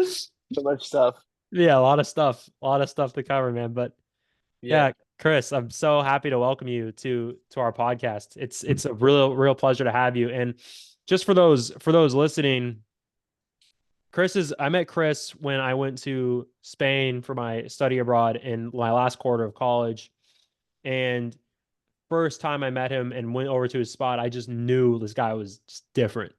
So much stuff. Yeah, a lot of stuff to cover, man. But Yeah. yeah, Chris, I'm so happy to welcome you to our podcast. It's a real pleasure to have you. And just for those listening, I met Chris when I went to Spain for my study abroad in my last quarter of college. And first time I met him and went over to his spot, I just knew this guy was just different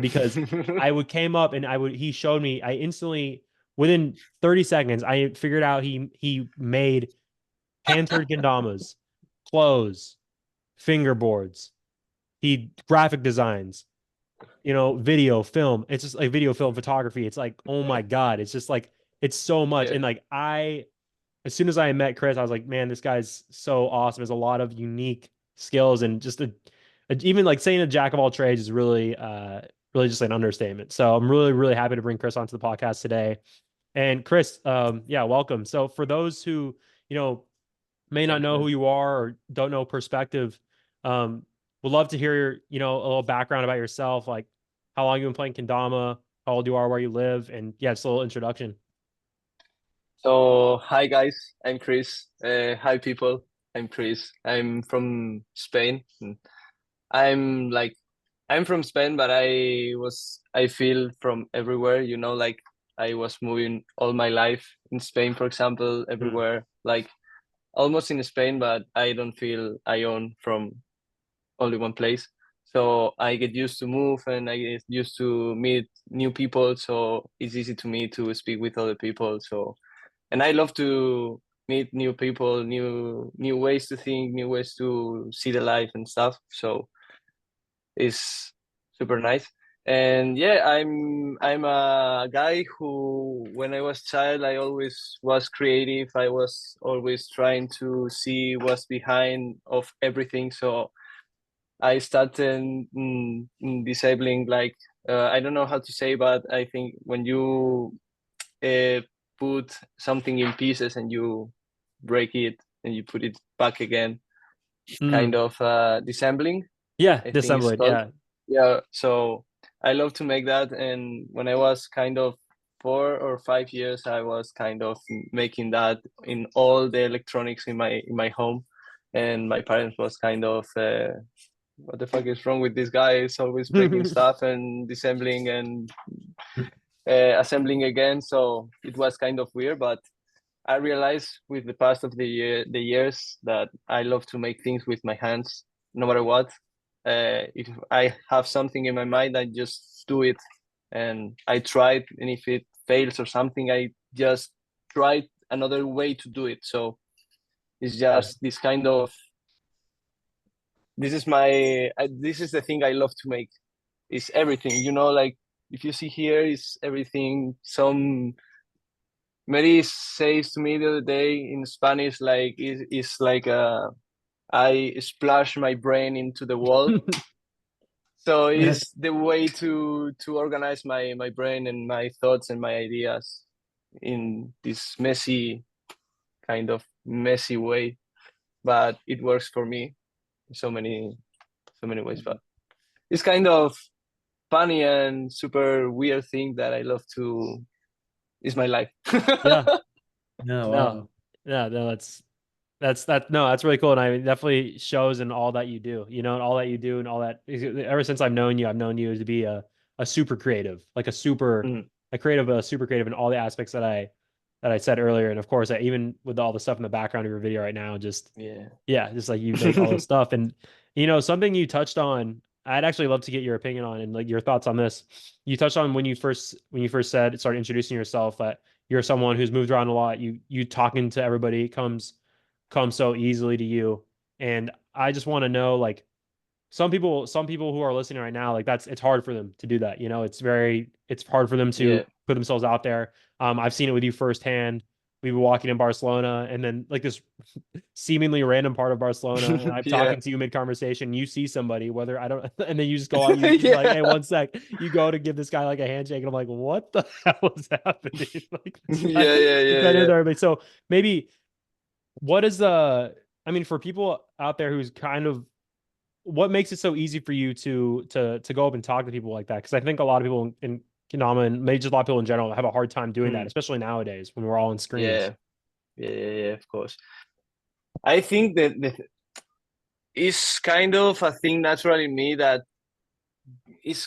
because I would came up and he showed me, I instantly, within 30 seconds, I figured out he made hand-turned kendamas, clothes, fingerboards, he graphic designs, video, film. It's just like video, film, photography. It's like, oh my God, it's just like, it's so much. Yeah. And like, as soon as I met Chris, I was like, man, this guy's so awesome. There's a lot of unique skills and just even like saying a jack of all trades is really just an understatement. So I'm really happy to bring Chris onto the podcast today. And Chris, yeah, welcome. So for those who, you know, may not Thanks, know who man. you are or don't know perspective, um, would love to hear a little background about yourself, like how long you've been playing Kendama, how old you are, where you live, and yeah, just a little introduction. So, hi guys, I'm Chris. Hi people, I'm Chris. I'm from Spain. I'm like, I'm from Spain, but I feel from everywhere, like I was moving all my life in Spain, for example, Mm, everywhere, like almost in Spain, but I don't feel I own from only one place. So I get used to move and I get used to meet new people. So it's easy to me to speak with other people. So, and I love to meet new people, new ways to think, new ways to see the life and stuff. So it's super nice. And yeah, I'm a guy who, when I was child, I always was creative. I was always trying to see what's behind of everything. So I started disabling, like I don't know how to say, but I think when you uh, put something in pieces and you break it and you put it back again, kind mm. of disassembling, Yeah, I think it's disassemble it. called. Yeah. Yeah, so I love to make that. And when I was kind of 4 or 5 years, I was kind of making that in all the electronics in my home. And my parents was kind of what the fuck is wrong with this guy? He's always breaking stuff and disassembling and assembling again. So it was kind of weird, but I realized with the past of the years that I love to make things with my hands, no matter what. If I have something in my mind, I just do it, and I try it. And if it fails or something, I just try another way to do it. So it's Yeah. just this kind of this is my this is the thing I love to make. Is everything, like if you see here is everything. Some Mary says to me the other day in Spanish, like it's like I splash my brain into the wall. So it's the way to organize my brain and my thoughts and my ideas in this kind of messy way. But it works for me in so many ways. But it's kind of funny and super weird thing that I love to. Is my life. Yeah. No, No. wow. Yeah, no, that's really cool. And I mean, definitely shows in all that you do, and all that you do and all that ever since I've known you to be a super creative, like Mm, a super creative in all the aspects that I said earlier. And of course, even with all the stuff in the background of your video right now, just yeah. yeah, just like you make all this stuff. And something you touched on, I'd actually love to get your opinion on and like your thoughts on this. You touched on when you first started introducing yourself that you're someone who's moved around a lot. You talking to everybody comes so easily to you. And I just want to know, like, some people who are listening right now, like it's hard for them to do that. It's hard for them to Yeah. put themselves out there. I've seen it with you firsthand. We were walking in Barcelona and then like this seemingly random part of Barcelona, and I'm Yeah. talking to you mid conversation. You see somebody, whether I don't, and then you just go out, you're like, hey, Yeah. one sec. You go to give this guy like a handshake, and I'm like, what the hell is happening? Like Yeah, yeah, this yeah, guy knows yeah. everybody. So maybe what is I mean, for people out there who's kind of what makes it so easy for you to go up and talk to people like that? Because I think a lot of people in kendama, and maybe just a lot of people in general have a hard time doing that, Mm. especially nowadays when we're all on screens. Yeah, yeah, of course. I think that it's kind of a thing natural in me that is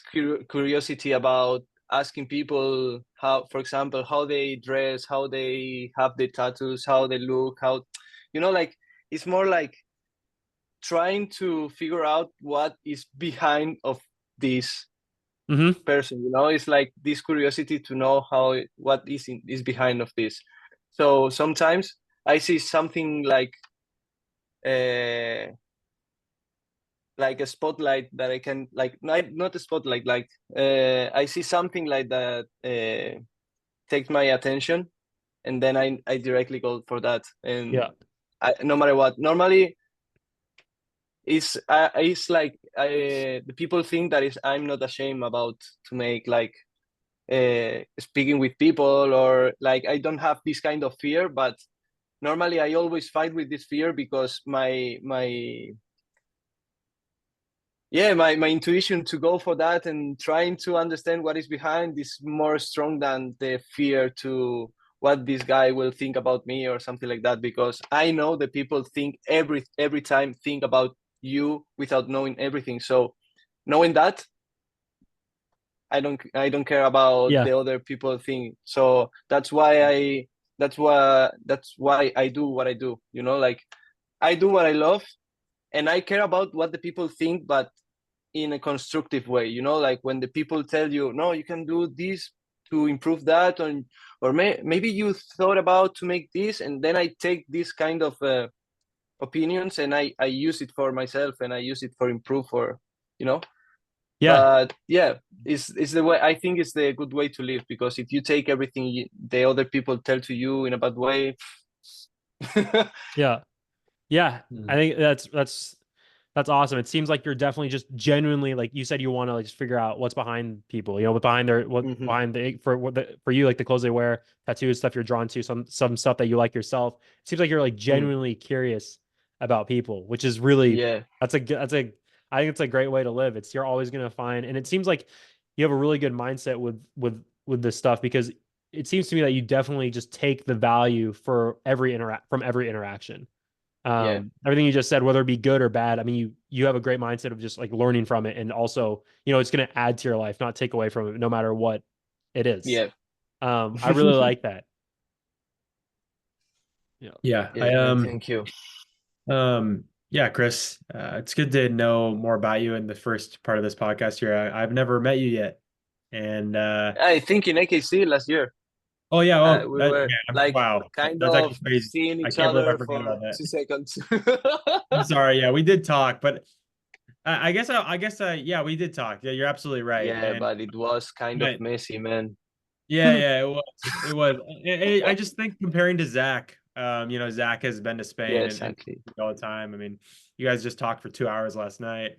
curiosity about asking people how, for example, how they dress, how they have their tattoos, how they look, how, like it's more like trying to figure out what is behind of this Mm-hmm. person. It's like this curiosity to know what is behind of this. So sometimes I see something uh like a spotlight that I can, like, not a spotlight, like I see something like that takes my attention, and then I directly go for that. And Yeah. no matter what, normally it's like the people think that is I'm not ashamed about to make like speaking with people, or like I don't have this kind of fear. But normally I always fight with this fear because my intuition to go for that and trying to understand what is behind is more strong than the fear to what this guy will think about me or something like that, because I know that people think every time think about you without knowing everything. So knowing that, I don't care about Yeah. the other people thing. So that's why I do what I do, like I do what I love, and I care about what the people think, but in a constructive way, like when the people tell you, no, you can do this to improve that, or maybe you thought about to make this, and then I take this kind of opinions and I use it for myself, and I use it for improve, or you know Yeah. but yeah, it's the way I think it's the good way to live, because if you take everything the other people tell to you in a bad way. Yeah. Yeah. I Mm. think that's awesome. It seems like you're definitely just genuinely, like you said, you want to like just figure out what's behind people, what behind what Hmm. behind for you, like the clothes they wear, tattoos, stuff you're drawn to, some stuff that you like yourself. It seems like you're like Mm. genuinely curious about people, which is really Yeah, I think it's a great way to live. It's you're always gonna find, and it seems like you have a really good mindset with this stuff, because it seems to me that you definitely just take the value for every interaction. yeah, Everything you just said, whether it be good or bad, I mean, you have a great mindset of just like learning from it, and also, it's going to add to your life, not take away from it, no matter what it is. yeah. I really like that. Yeah. Yeah, Yes, man, thank you. yeah, Chris, it's good to know more about you in the first part of this podcast here. I've never met you yet, and I think in AKC last year, oh yeah, oh we that were yeah, like wow, kind that's of actually crazy. seeing I each can't believe I other forgot for about that. 2 seconds. I'm sorry. Yeah, we did talk, but I guess yeah, we did talk. Yeah, you're absolutely right. Yeah, And but it was kind of but messy, man. yeah, it was. It was. I just think comparing to Zach, Zach has been to Yeah, Spain and exactly. all the time. I mean, you guys just talked for 2 hours last night.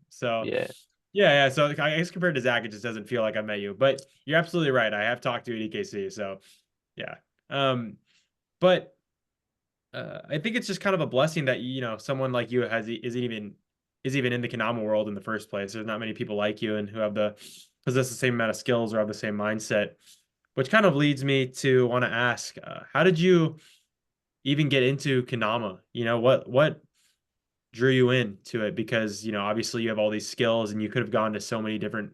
So Yeah, yeah. So I guess compared to Zach, it just doesn't feel like I met you. But you're absolutely right. I have talked to you at EKC. So yeah. But I think it's just kind of a blessing that someone like you is even in the Kendama world in the first place. There's not many people like you and who possess the same amount of skills or have the same mindset, which kind of leads me to want to ask, how did you even get into Kendama? What drew you into it? Because obviously you have all these skills and you could have gone to so many different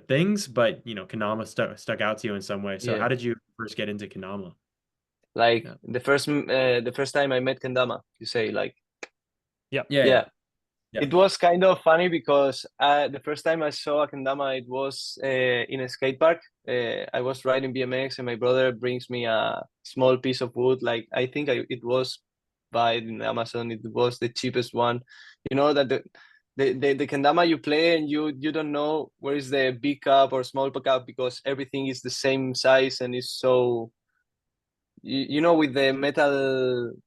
things, but Kendama stuck out to you in some way. So how yeah. did you first get into Kendama? Like Yeah. the first time I met Kendama, you say, like, Yep. Yeah. yeah. Yeah. It was kind of funny because the first time I saw a kendama, it was in a skate park. I was riding BMX, and my brother brings me a small piece of wood. Like, I think it was by in Amazon. It was the cheapest one. That the kendama you play, and you don't know where is the big cup or small cup, because everything is the same size, and it's so with the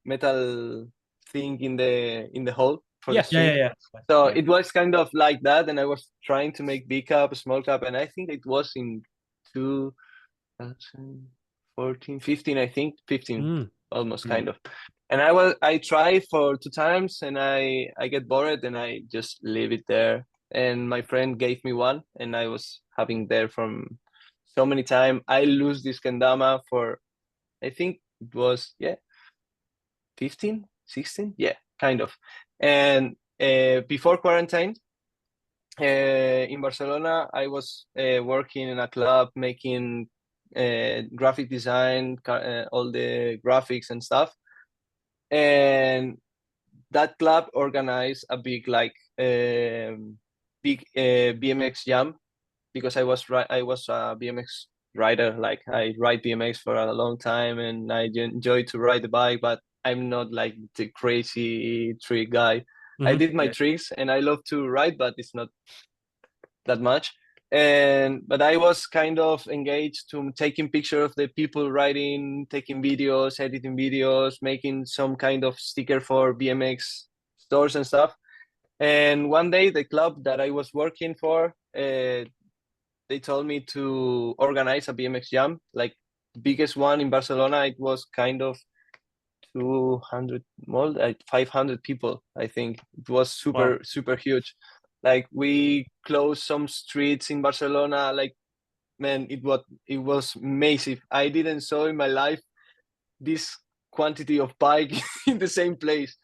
metal thing in the hole for the Yeah. Yeah. string. Yeah. So Yeah. it was kind of like that, and I was trying to make big cup, small cup, and I think it was in 2014, 15, I think 15, Mm. almost Mm. kind of. And I tried for 2 times, and I get bored, and I just leave it there. And my friend gave me one, and I was having there from so many time. I lose this kendama for, I think it was 15, 16, kind of. And before quarantine, in Barcelona, I was working in a club making graphic design, all the graphics and stuff. And that club organized a big BMX jam, because I was a BMX rider. Like, I ride BMX for a long time, and I enjoy to ride the bike, but I'm not like the crazy trick guy. I did my tricks and I love to ride, but it's not that much. But I was kind of engaged to taking picture of the people riding, taking videos, editing videos, making some kind of sticker for BMX stores and stuff. And one day, the club that I was working for, they told me to organize a BMX jam, like biggest one in Barcelona. It was kind of 200 more, like 500 people, I think. It was super huge. Like, we closed some streets in Barcelona. Like, man, it was massive. I didn't saw in my life this quantity of bike in the same place.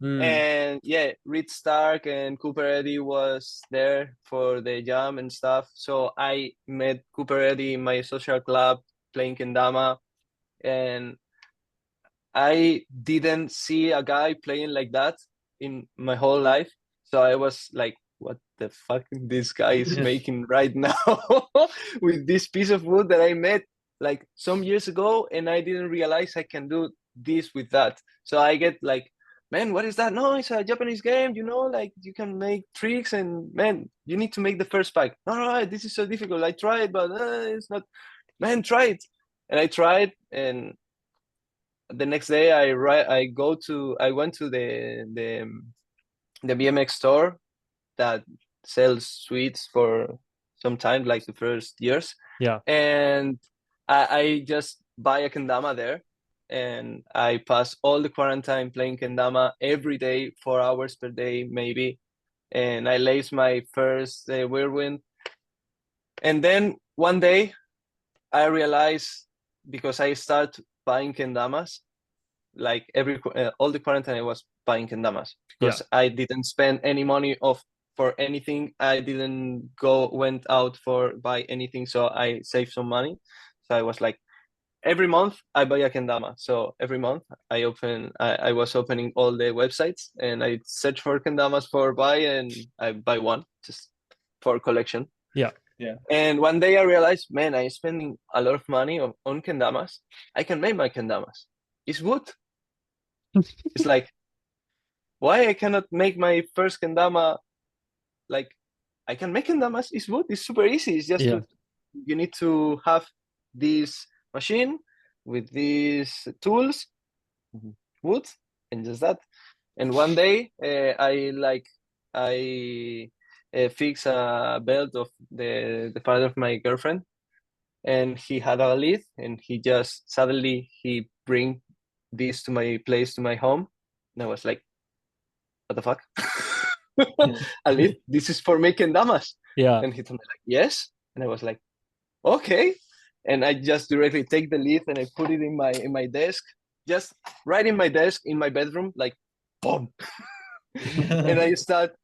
And Rich Stark and Cooper Eddy was there for the jam and stuff. So I met Cooper Eddy in my social club playing kendama, and I didn't see a guy playing like that in my whole life. So I was like, what the fuck this guy is making right now with this piece of wood that I met like some years ago, and I didn't realize I can do this with that. So I get like, man, what is that? No, it's a Japanese game, like you can make tricks, and man, you need to make the first spike. All right, this is so difficult. I tried, but it's not. Man, try it. And I tried, and the next day I went to the BMX store that sells sweets for some time, like the first years. Yeah. And I just buy a kendama there, and I pass all the quarantine playing kendama every day, 4 hours per day maybe. And I lace my first whirlwind. And then one day I realized, because I start buying kendamas, like all the quarantine I was buying kendamas, because I didn't spend any money for anything. I didn't went out for buy anything, so I saved some money. So I was like, every month I buy a kendama. So every month I was opening all the websites, and I search for kendamas for buy, and I buy one just for collection. Yeah. And one day I realized, man, I'm spending a lot of money on kendamas. I can make my kendamas. It's wood. It's like, why I cannot make my first kendama? Like, I can make kendamas. It's wood. It's super easy. It's just you need to have this machine with these tools, wood, and just that. And one day I fix a belt of the father of my girlfriend, and he had a lead, and he just suddenly he bring this to my place, to my home, and I was like, what the fuck? A lead? This is for making damas. Yeah. And he told me like, yes. And I was like, okay. And I just directly take the lead and I put it in my desk, just right in my desk in my bedroom, like boom. And I start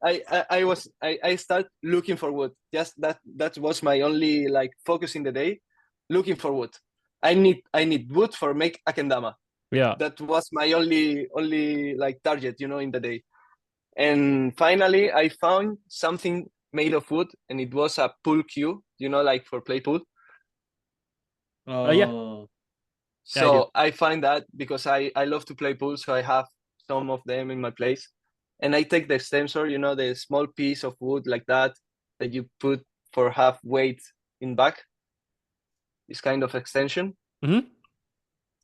looking for wood. Just that was my only like focus in the day, looking for wood. I need wood for make a kendama. Yeah. That was my only like target, in the day. And finally I found something made of wood, and it was a pool cue, like for play pool. Yeah. So I find that because I love to play pool, so I have some of them in my place. And I take the extensor, the small piece of wood like that you put for half weight in back, this kind of extension.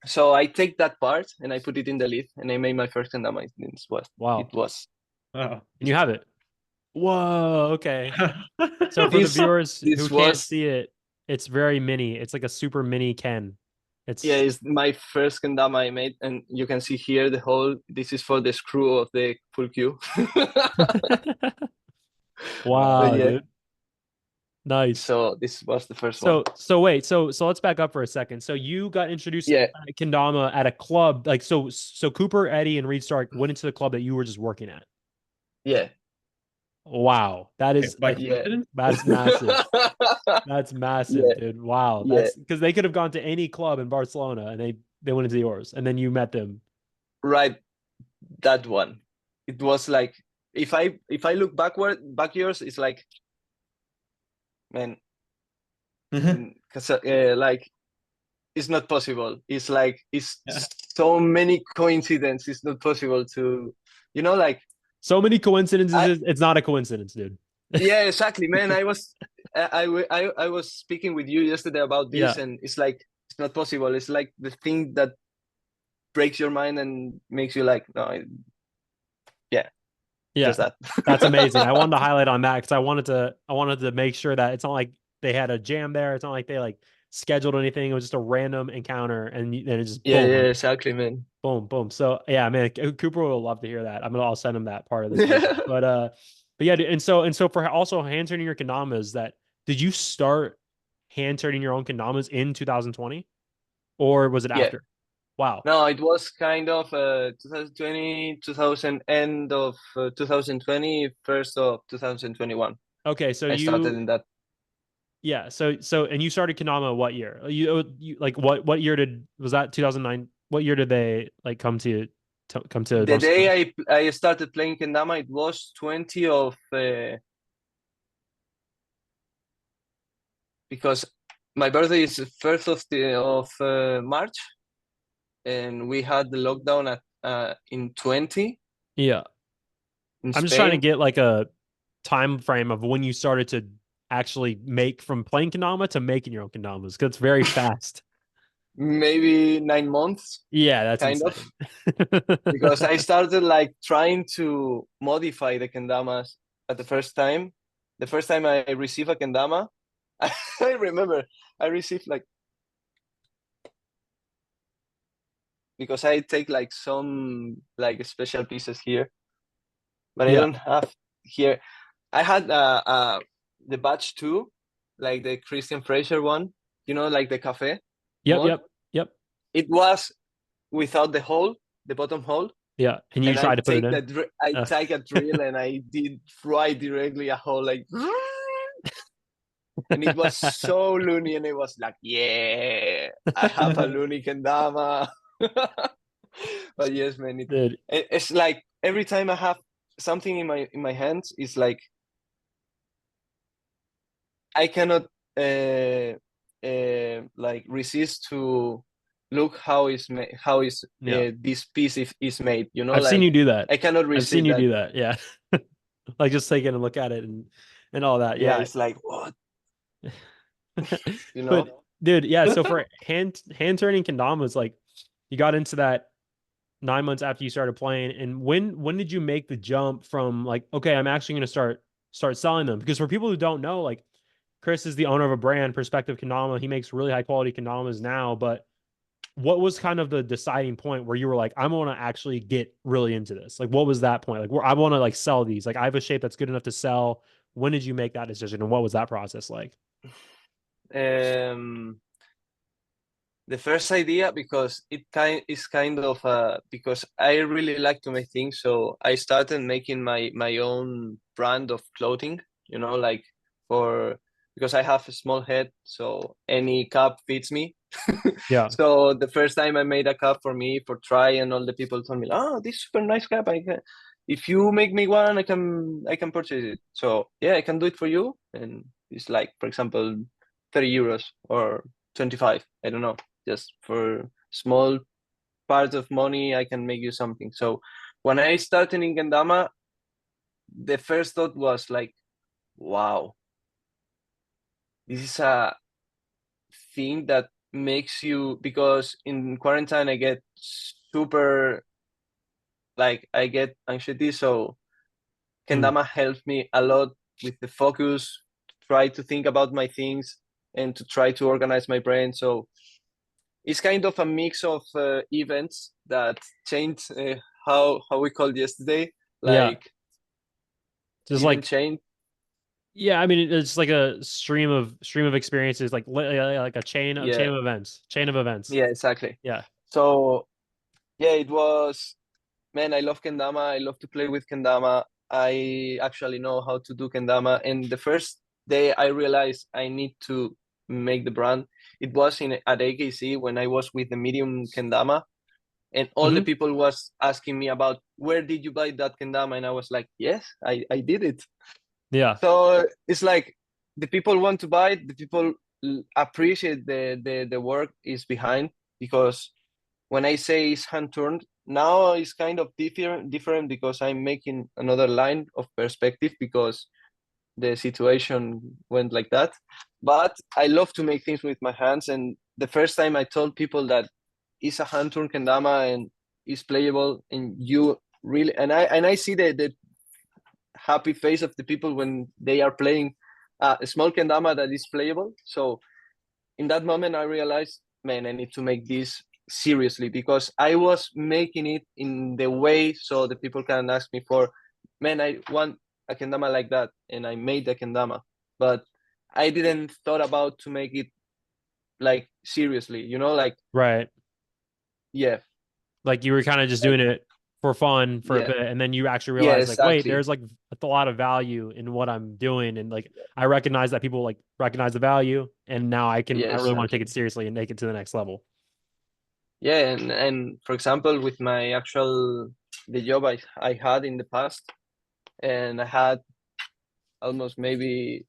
So I take that part and I put it in the lid, and I made my first kendama. Wow. It was. And you have it. Whoa. Okay. So for the viewers who can't see it, it's very mini. It's like a super mini Ken. It's my first kendama I made, and you can see here the hole. This is for the screw of the full cue. Wow, dude. Nice. So this was the first one. So wait, so let's back up for a second. So you got introduced to kendama at a club, like so Cooper, Eddy, and Reed Stark went into the club that you were just working at. Yeah. Wow, that is that's massive. That's massive, Yeah. dude. Wow, Yeah. that's because they could have gone to any club in Barcelona and they went into yours, and then you met them. Right, that one. It was like if I look back years, it's like, man, because like it's not possible. It's like it's so many coincidences. It's not possible to, like so many coincidences. It's not a coincidence, dude. Yeah, exactly, man. I was speaking with you yesterday about this, and it's like it's not possible. It's like the thing that breaks your mind and makes you like, no, just that. That's amazing. I wanted to highlight on that because I wanted to make sure that it's not like they had a jam there. It's not like they like scheduled anything. It was just a random encounter, and then it just boom, exactly, man. Boom, boom. So yeah, man, Cooper will love to hear that. I'll send him that part of this. But yeah, and so for also hand turning your kendamas, did you start hand turning your own kendamas in 2020, or was it after? Wow. No, it was kind of 2020, end of 2020, first of 2021. Okay, so I started in that. Yeah, so and you started kendama what year? You like what year was that 2009? What year did they like come to the Barcelona? Day I started playing kendama, it was 20 of because my birthday is the 1st of March, and we had the lockdown at in 20. Yeah. I'm just trying to get like a time frame of when you started to actually make from playing kendama to making your own kendamas, because it's very fast. Maybe 9 months. Yeah, that's kind insane. of because I started like trying to modify the kendamas at the first time. The first time I received a kendama, I remember I received like, because I take like some like special pieces here, but I don't have here. I had the batch 2, like the Christian Fraser one, like the cafe. Yep. It was without the hole, the bottom hole. Yeah, and you tried to put it in. I take a drill and I did right directly a hole, like, and it was so loony, and it was like, yeah, I have a loony kendama. But yes, man, it's like every time I have something in my hands, it's like I cannot like resist to look how this piece is made. I've seen you do that. I cannot resist. I've seen you do that. Yeah, like just take it and look at it and all that. Yeah, it's like what. But dude, yeah. So for hand turning kendamas, like you got into that 9 months after you started playing, and when did you make the jump from like, okay, I'm actually going to start selling them? Because for people who don't know, like Cris is the owner of a brand, Perspective Kendama. He makes really high quality kendamas now, but what was kind of the deciding point where you were like, I want to actually get really into this? Like, what was that point? Like, where I want to like sell these, like I have a shape that's good enough to sell. When did you make that decision, and what was that process like? The first idea, because it is kind of because I really like to make things, so I started making my own brand of clothing, like because I have a small head, so any cap fits me. Yeah. So the first time I made a cap for me for try, and all the people told me, oh, this super nice cap, if you make me one, I can purchase it. So yeah, I can do it for you. And it's like, for example, 30 euros or 25, I don't know, just for small part of money, I can make you something. So when I started in kendama, the first thought was like, wow, this is a thing that makes you, because in quarantine I get super, like I get anxiety, so kendama helped me a lot with the focus, try to think about my things and to try to organize my brain. So it's kind of a mix of events that changed how we called yesterday, like just like change. Yeah, I mean it's like a stream of experiences, like a chain Yeah, of events, chain of events. yeah, exactly. Yeah. So yeah, it was, man, I love kendama. I love to play with kendama. I actually know how to do kendama. And the first day I realized I need to make the brand, it was in at AKC when I was with the medium kendama, and all the Hmm. people was asking me about where did you buy that kendama, and I was like, yes, I did it. Yeah. So it's like the people want to buy it, the people appreciate the work is behind, because when I say it's hand turned, now it's kind of different because I'm making another line of perspective because the situation went like that. But I love to make things with my hands, and the first time I told people that it's a hand turned kendama and it's playable, and you really, and I see the happy face of the people when they are playing a small kendama that is playable. So in that moment, I realized, man, I need to make this seriously, because I was making it in the way so the people can ask me for, man, I want a kendama like that, and I made the kendama, but I didn't thought about to make it like seriously, like, Right. yeah, Like you were kind of just like, doing it for fun for a yeah, bit, and then you actually yeah, realize like, wait, exactly, there's like a lot of value in what I'm doing, and like I recognize that people like recognize the value, and now yeah, I really want to take it exactly. seriously and take it to the next level. Yeah, and for example, with my actual the job I had in the past, and I had almost maybe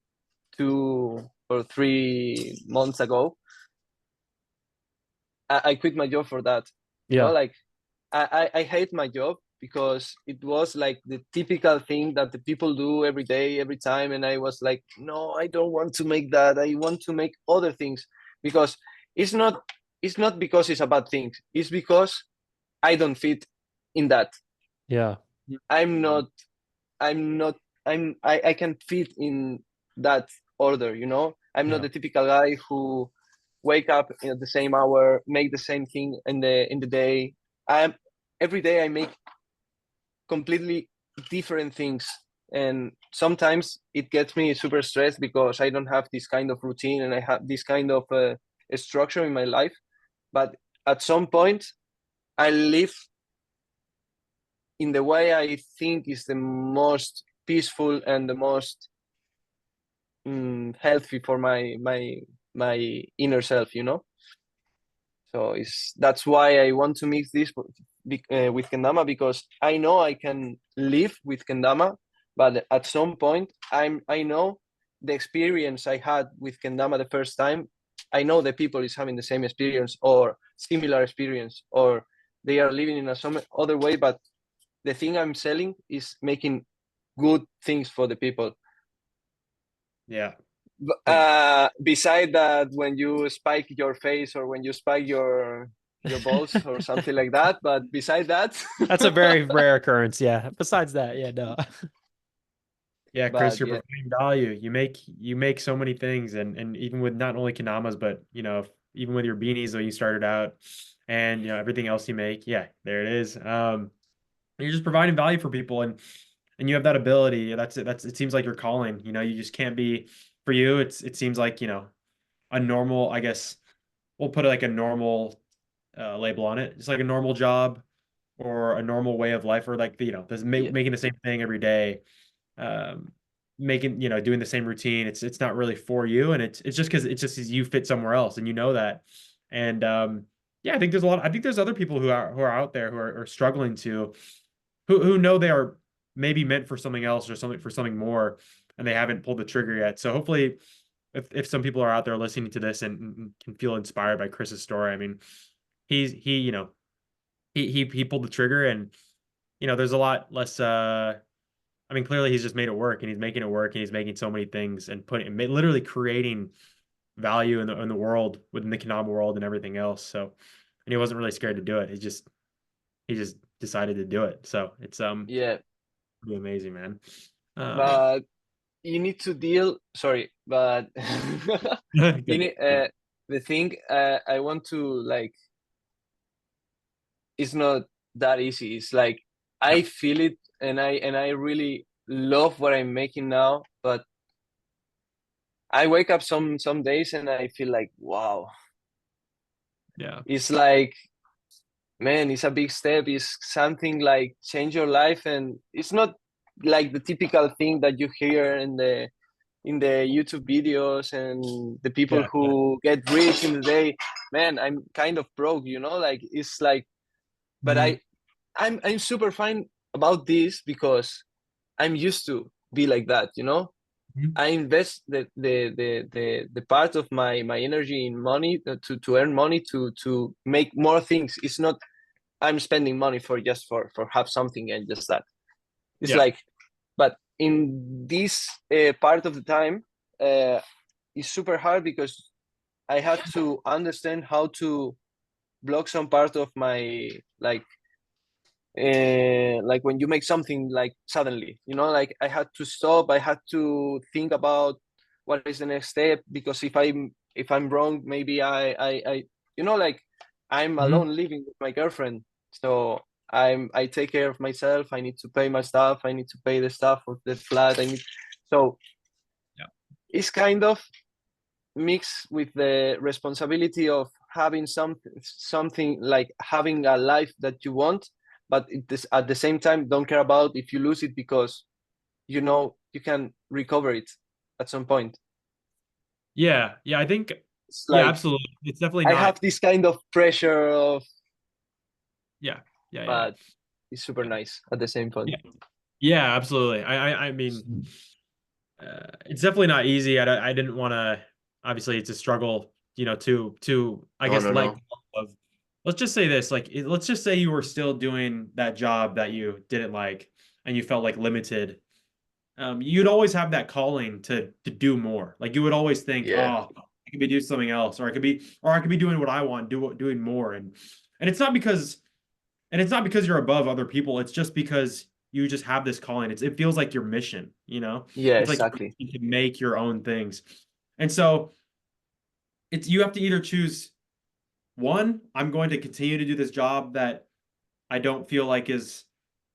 2 or 3 months ago, I quit my job for that. Yeah. Like I hate my job because it was like the typical thing that the people do every day, every time, and I was like, no, I don't want to make that. I want to make other things, because it's not it's not because it's a bad thing. It's because I don't fit in that. Yeah. I'm not I'm not I can fit in that order. I'm not Yeah. the typical guy who wake up at the same hour, make the same thing in the day. I'm Every day I make completely different things, and sometimes it gets me super stressed because I don't have this kind of routine, and I have this kind of structure in my life. But at some point I live in the way I think is the most peaceful and the most healthy for my inner self. So that's why I want to mix this with kendama, because I know I can live with kendama, but at some point I know the experience I had with kendama the first time. I know the people is having the same experience or similar experience, or they are living in some other way, but the thing I'm selling is making good things for the people. Yeah. Yeah. Beside that, when you spike your face or when you spike your balls or something like that, but beside that, That's a very rare occurrence. Yeah. Besides that, yeah, no. Yeah, Chris, but you're yeah, providing value. You make so many things, and even with not only kendamas, but even with your beanies when you started out, and everything else you make. Yeah, there it is. You're just providing value for people, and you have that ability. That's it. It seems like your calling. You just can't be for you. It seems like a normal. I guess we'll put like a normal label on it. It's like a normal job or a normal way of life, or like yeah, making the same thing every day, um, making doing the same routine. It's not really for you, and it's just because it's just you fit somewhere else, and you know that. And yeah, I think there's other people who are out there who are struggling to who know they are maybe meant for something else or something more, and they haven't pulled the trigger yet. So hopefully, if some people are out there listening to this and can feel inspired by Chris's story, I mean, he he pulled the trigger, and there's a lot less. I mean, clearly he's just made it work, and he's making it work, and he's making so many things and literally creating value in the world, within the Kendama world and everything else. So, and he wasn't really scared to do it. He just decided to do it. So it's yeah. pretty amazing, man. But you need to deal. Sorry, but you Good. need the thing. I want to, like, it's not that easy. It's like Yeah. I feel it, and I really love what I'm making now, but I wake up some days and I feel like, wow, Yeah. it's like, man, it's a big step. It's something like change your life, and it's not like the typical thing that you hear in the YouTube videos and the people Yeah. who get rich in the day. Man, I'm kind of broke, you know, like it's like, but Mhm. I'm super fine about this because I'm used to be like that, you know. Mhm. I invest the part of my energy in money to earn money to make more things. It's not I'm spending money for just for have something and just that. It's Yeah. like, but in this part of the time, it's super hard because I had to understand how to block some part of my like when you make something like suddenly, you know, like I had to stop. I had to think about what is the next step, because if I'm wrong, maybe I you know, like I'm Mhm. alone living with my girlfriend, so I take care of myself. I need to pay my stuff. I need to pay the stuff of the flat. So Yeah. it's kind of mixed with the responsibility of having something like having a life that you want, but at the same time don't care about if you lose it, because you know you can recover it at some point. Yeah. Yeah. I think, It's yeah, like absolutely. It's definitely I not. have this kind of pressure of, Yeah. Yeah. Yeah. but it's super nice at the same point. Yeah. Yeah, absolutely. I mean, it's definitely not easy. I didn't want to, obviously it's a struggle, you know, to I No, guess no, let no. go of, let's just say this, like let's just say you were still doing that job that you didn't like and you felt like limited. You'd always have that calling to do more. Like you would always think, Yeah, oh, I could be doing something else, or I could be doing what I want, doing more. And it's not because you're above other people. It's just because you just have this calling. It feels like your mission, you know? yeah, It's like exactly. you can make your own things. And so it's you have to either choose one, I'm going to continue to do this job that I don't feel like is,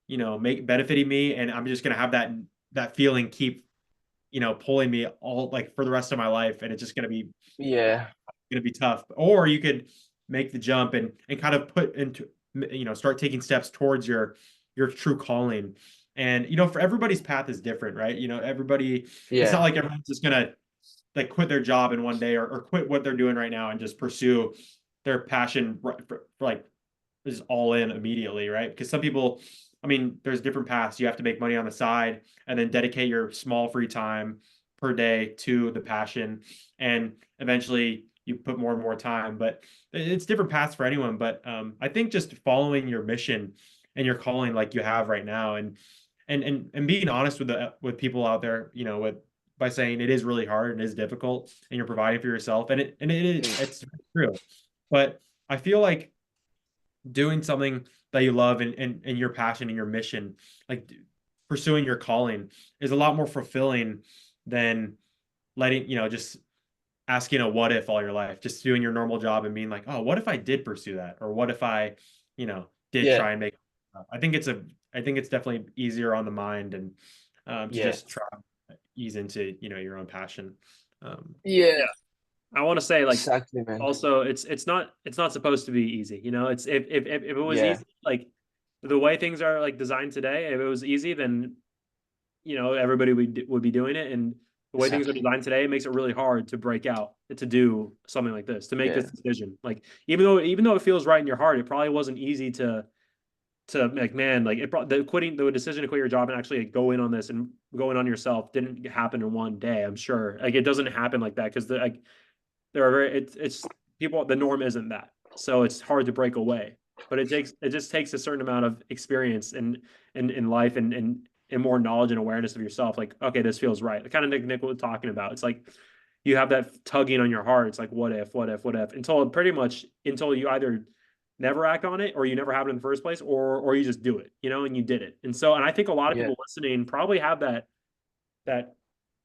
you know, make benefiting me, and I'm just gonna have that feeling keep, you know, pulling me all like for the rest of my life, and it's just Yeah, gonna be tough. Or you could make the jump and kind of put into, you know, start taking steps towards your true calling. And you know, for everybody's path is different, right? You know, everybody, it's not yeah, like everyone's just gonna like quit their job in one day, or quit what they're doing right now and just pursue their passion for like is all in immediately, right? Because some people, I mean, there's different paths. You have to make money on the side and then dedicate your small free time per day to the passion. And eventually you put more and more time, but it's different paths for anyone. But I think just following your mission and your calling like you have right now, and being honest with people out there, you know, with by saying it is really hard and it is difficult and you're providing for yourself, it's true. But I feel like doing something that you love and your passion and your mission, like pursuing your calling, is a lot more fulfilling than letting, you know, just asking a what if all your life, just doing your normal job and being like, oh, what if I did pursue that? Or what if I, you know, did yeah, try and make I think it's definitely easier on the mind, and to yeah, just try ease into, you know, your own passion. yeah, Yeah. I want to say like exactly, man. also it's not supposed to be easy. You know, it's if it was Yeah, easy, like the way things are like designed today, if it was easy, then you know everybody would be doing it. And the way things are exactly. designed today, it makes it really hard to break out to do something like this, to make this Yeah, decision. Like even though it feels right in your heart, it probably wasn't easy to like, man, like the decision to quit your job and actually like, go in on this and go in on yourself didn't happen in one day. I'm sure like it doesn't happen like that because like there are it's people, the norm isn't that, so it's hard to break away. But it just takes a certain amount of experience in life and more knowledge and awareness of yourself. Like, okay, this feels right. The kind of Nick was talking about. It's like you have that tugging on your heart. It's like what if until you either never act on it or you never have it in the first place, or you just do it, you know, and you did it. And I think a lot of yeah, people listening probably have that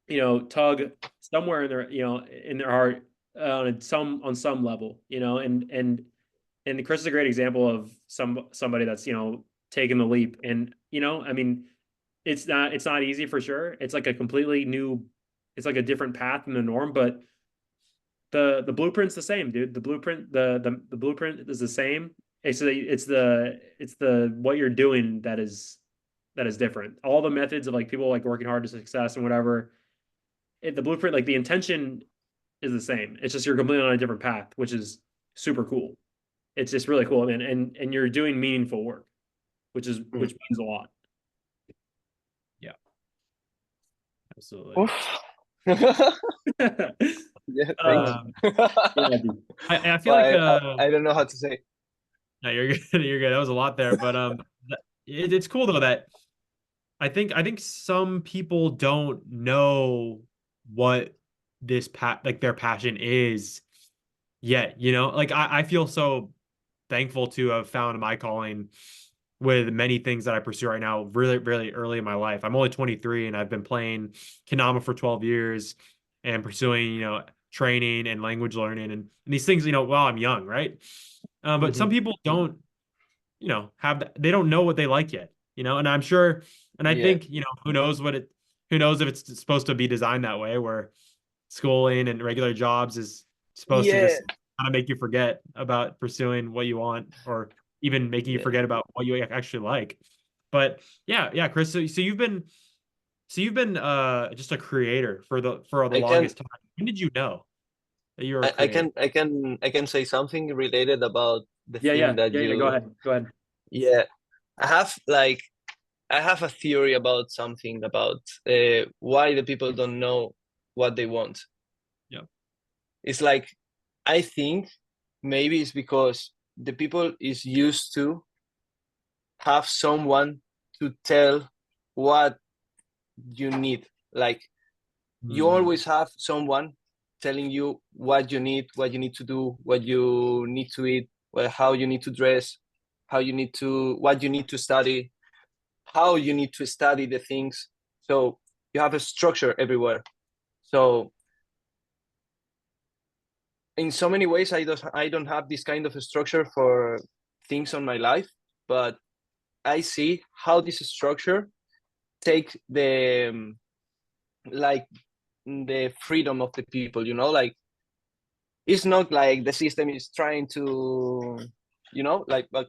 you know, tug somewhere in their, you know, in their heart on some level, you know, and Chris is a great example of somebody that's, you know, taking the leap. And, you know, I mean, it's not easy for sure. It's like a completely new it's like a different path than the norm, but the blueprint's the same, dude. The blueprint is the same. It's the what you're doing that is different. All the methods of like people like working hard to success and whatever, the blueprint, like the intention is the same. It's just you're completely on a different path, which is super cool. It's just really cool, man. And you're doing meaningful work, which means a lot. Yeah, absolutely. Yeah, thanks. Yeah, I feel like I don't know how to say. no, you're good. You're good. That was a lot there, but it's cool though that I think some people don't know what this like their passion is yet. You know, like I feel so thankful to have found my calling with many things that I pursue right now, really, really early in my life. I'm only 23 and I've been playing Kendama for 12 years and pursuing, training and language learning and these things, while I'm young, right? But some people don't, they don't know what they like yet, and I'm sure, and I think, who knows if it's supposed to be designed that way, where schooling and regular jobs is supposed to just kind of make you forget about pursuing what you want, or even making you forget about what you actually like. But yeah, Cris. So you've been just a creator for the longest time. When did you know that you were a creator? I can say something related about the thing that you. Go ahead. Yeah, I have a theory about something about why the people don't know what they want. Yeah, it's like, I think maybe it's because the people is used to have someone to tell what you need. Like you always have someone telling you what you need to do, what you need to eat, how you need to dress, what you need to study, how you need to study the things. So you have a structure everywhere. So in so many ways, I don't have this kind of a structure for things on my life, but I see how this structure take the like the freedom of the people. Like it's not like the system is trying to, but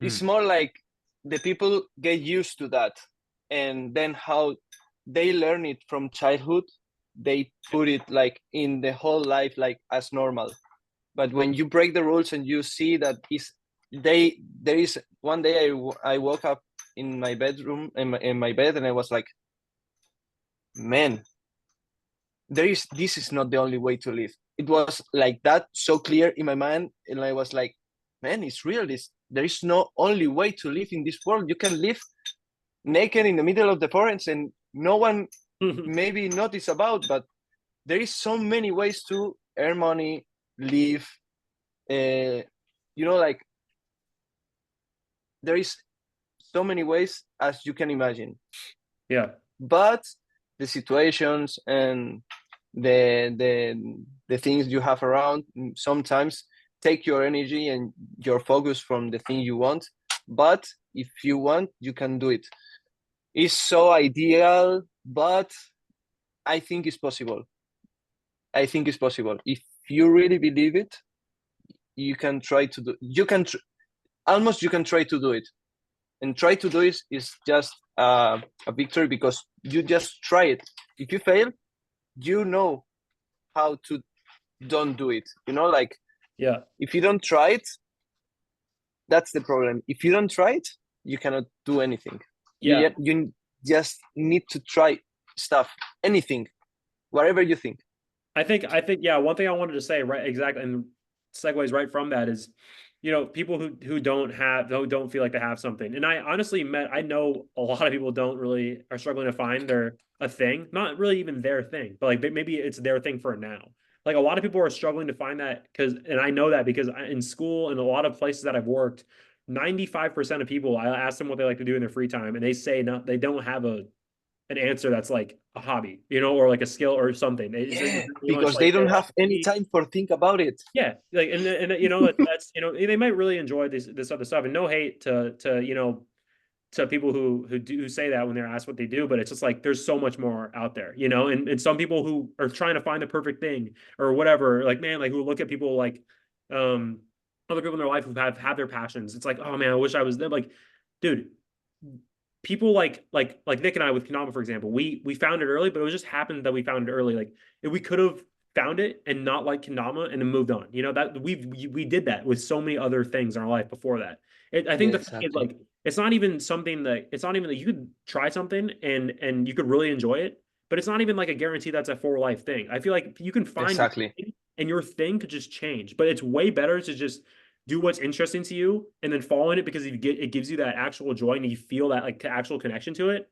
it's more like the people get used to that, and then how they learn it from childhood, they put it like in the whole life, like as normal. But when you break the rules and you see that there is one day I woke up in my bedroom, in my bed, and I was like, man, this is not the only way to live. It was like that, so clear in my mind, and I was like, man, it's real. There is no only way to live in this world. You can live naked in the middle of the forest and no one maybe notice about, but there is so many ways to earn money, live, like there is so many ways as you can imagine. Yeah. But the situations and the things you have around sometimes take your energy and your focus from the thing you want. But if you want, you can do it. It's so ideal, but I think it's possible. If you really believe it, you can try to do. You can try to do it, and try to do it is just a victory, because you just try it. If you fail, you know how to don't do it. Like if you don't try it, that's the problem. If you don't try it, you cannot do anything. You just need to try stuff, anything, whatever you think. I think one thing I wanted to say, right, exactly, and segues right from that is, people who don't feel like they have something. And I honestly I know a lot of people are struggling to find a thing, not really even their thing, but like maybe it's their thing for now. Like a lot of people are struggling to find that, and I know that because in school and a lot of places that I've worked, 95% of people, I ask them what they like to do in their free time, and they say no, they don't have an answer that's like a hobby, or like a skill or something. Because they don't have any time for think about it. Yeah, like and that's they might really enjoy this other stuff, and no hate to to people who say that when they're asked what they do, but it's just like there's so much more out there, you know. And some people who are trying to find the perfect thing or whatever, like man, like who look at people like other people in their life who have their passions. It's like, oh man, I wish I was them. Like, dude, people like Nick and I with Kendama, for example, we found it early, but it was just happened that we found it early. Like if we could have found it and not like Kendama and then moved on, you know, that we did that with so many other things in our life before that. I think Yeah, the thing is exactly. like it's not even something that it's not even that you could try something and you could really enjoy it, but it's not even like a guarantee that's a for life thing. I feel like you can find your Exactly. thing and your thing could just change, but it's way better to just do what's interesting to you and then follow in it because it gives you that actual joy and you feel that like actual connection to it.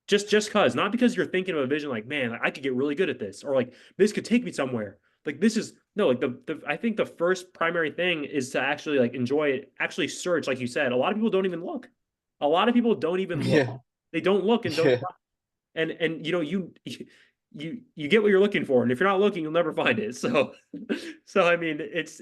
Just cause, not because you're thinking of a vision like, man, I could get really good at this, or like this could take me somewhere. Like this is no, like the I think the first primary thing is to actually like enjoy it, actually search, like you said. A lot of people don't even look. A lot of people don't even look. Yeah. They don't look and don't Yeah. and you know you get what you're looking for, and if you're not looking, you'll never find it. So so I mean, it's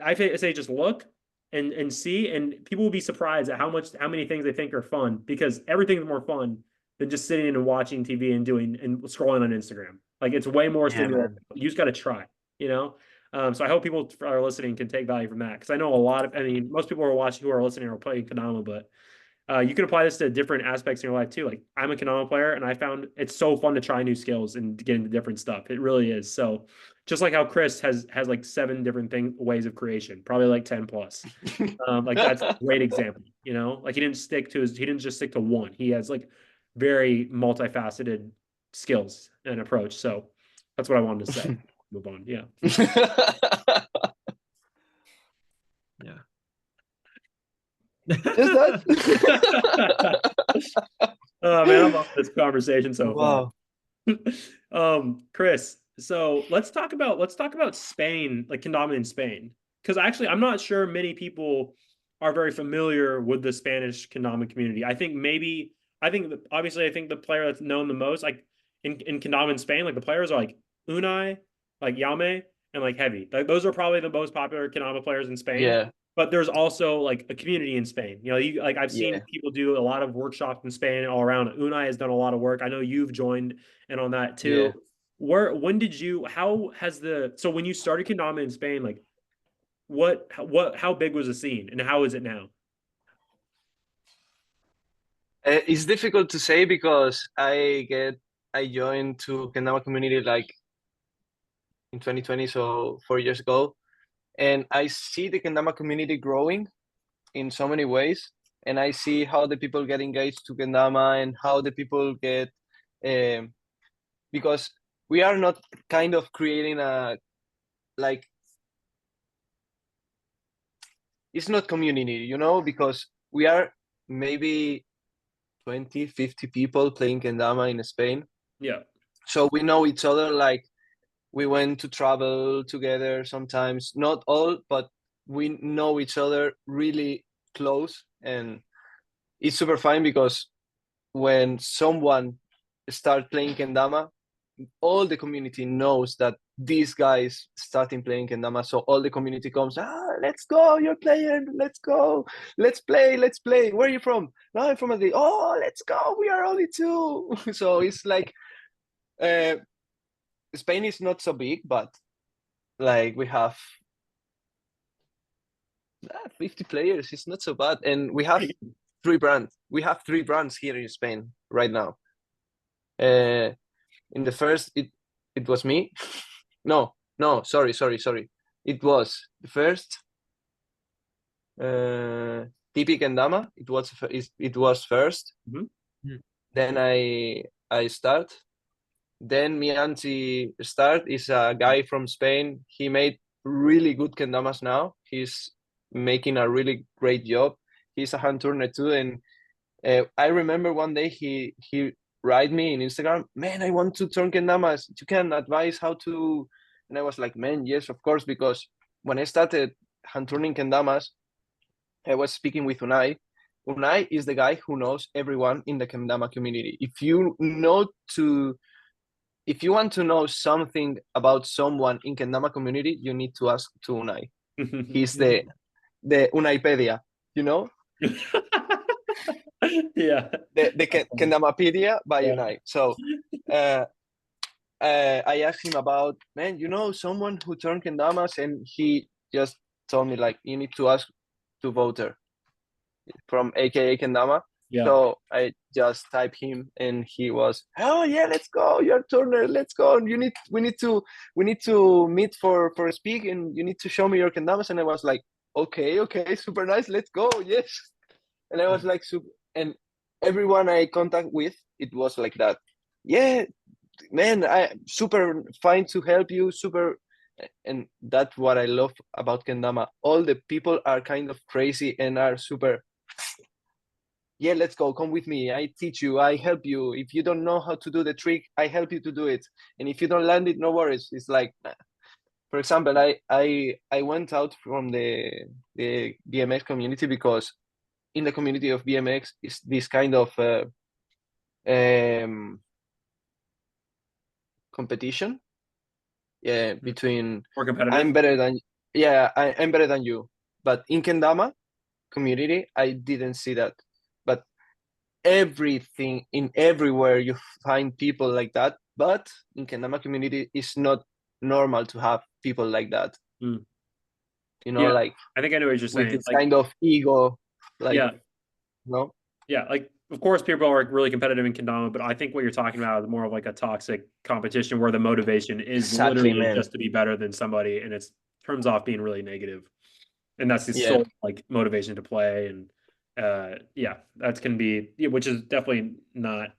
I say just look and see, and people will be surprised at how many things they think are fun because everything's more fun than just sitting and watching TV and doing and scrolling on Instagram. Like it's way more Yeah, stimulating. man. You just got to try, you know. So I hope people are listening can take value from that because I know a lot of. I mean, most people who are watching who are listening are playing Kendama, but you can apply this to different aspects in your life too. Like I'm a Kendama player, and I found it's so fun to try new skills and get into different stuff. It really is. So just like how Cris has like 7 different ways of creation, probably like 10 plus. Like that's a great example. You know, like he didn't just stick to one. He has like very multifaceted skills and approach. So that's what I wanted to say. Move on. Yeah. Yeah. Just that? Oh man, I love this conversation so Wow. far. Cris, so let's talk about Spain, like Kendama in Spain. Because actually I'm not sure many people are very familiar with the Spanish Kendama community. Obviously I think the player that's known the most, like in Kendama in Spain, like the players are like Unai, like Yame, and like Heavy. Like those are probably the most popular Kendama players in Spain. Yeah. But there's also like a community in Spain. You know, like I've seen Yeah. people do a lot of workshops in Spain all around. Unai has done a lot of work. I know you've joined in on that too. Yeah. So when you started Kendama in Spain, like how big was the scene and how is it now? It's difficult to say because I joined to Kendama community like in 2020, so 4 years ago, and I see the Kendama community growing in so many ways, and I see how the people get engaged to Kendama and how the people get because we are not kind of creating a like it's not community, you know, because we are maybe 20, 50 people playing Kendama in Spain. Yeah. So we know each other, like we went to travel together sometimes, not all, but we know each other really close. And it's super fun because when someone starts playing Kendama, all the community knows that these guys starting playing Kendama. So all the community comes, let's go, you're playing, let's go, let's play. Where are you from? No, I'm from Eddy. Oh, let's go, we are only 2. So it's like Spain is not so big, but like we have 50 players. It's not so bad, and we have 3 brands. We have 3 brands here in Spain right now. In the first, it was me. No, sorry. It was the first TP Kendama. It was first. Mm-hmm. Then I start. Then mi auntie start is a guy from Spain. He made really good kendamas now. He's making a really great job. He's a hand turner too, and I remember one day he write me in Instagram, man, I want to turn kendamas. You can advise how to, and I was like, man, yes, of course, because when I started hand turning kendamas, I was speaking with Unai. Unai is the guy who knows everyone in the kendama community. If you want to know something about someone in Kendama community, you need to ask to Unai. He's the Unaipedia, you know? Yeah. the Kendamapedia by Unite. So I asked him about, man, you know someone who turned kendamas, and he just told me like, you need to ask to voter from AKA Kendama. Yeah. So I just typed him, and he was, oh yeah, let's go, you're turner, let's go. And we need to meet for speak, and you need to show me your kendamas. And I was like, okay, super nice, let's go, yes. And I was like, super, and everyone I contact with, it was like that. Yeah, man, I super fine to help you, super. And that's what I love about kendama. All the people are kind of crazy and are super, yeah, let's go, come with me, I teach you, I help you. If you don't know how to do the trick, I help you to do it. And if you don't land it, no worries. It's like, for example, I went out from the BMX community because in the community of BMX is this kind of competition, yeah, between More competitive. I'm better than you. But in kendama community, I didn't see that. But everything, in everywhere you find people like that. But in kendama community, it's not normal to have people like that. Mm. You know, Yeah, like, I think I know what you're with saying. this Like, kind of ego, like, yeah, no, yeah. Like, of course, people are really competitive in kendama, but I think what you're talking about is more of like a toxic competition where the motivation is exactly, literally man. just to be better than somebody, and it turns off being really negative. And that's the Yeah. sole like motivation to play. And yeah, that can be, which is definitely not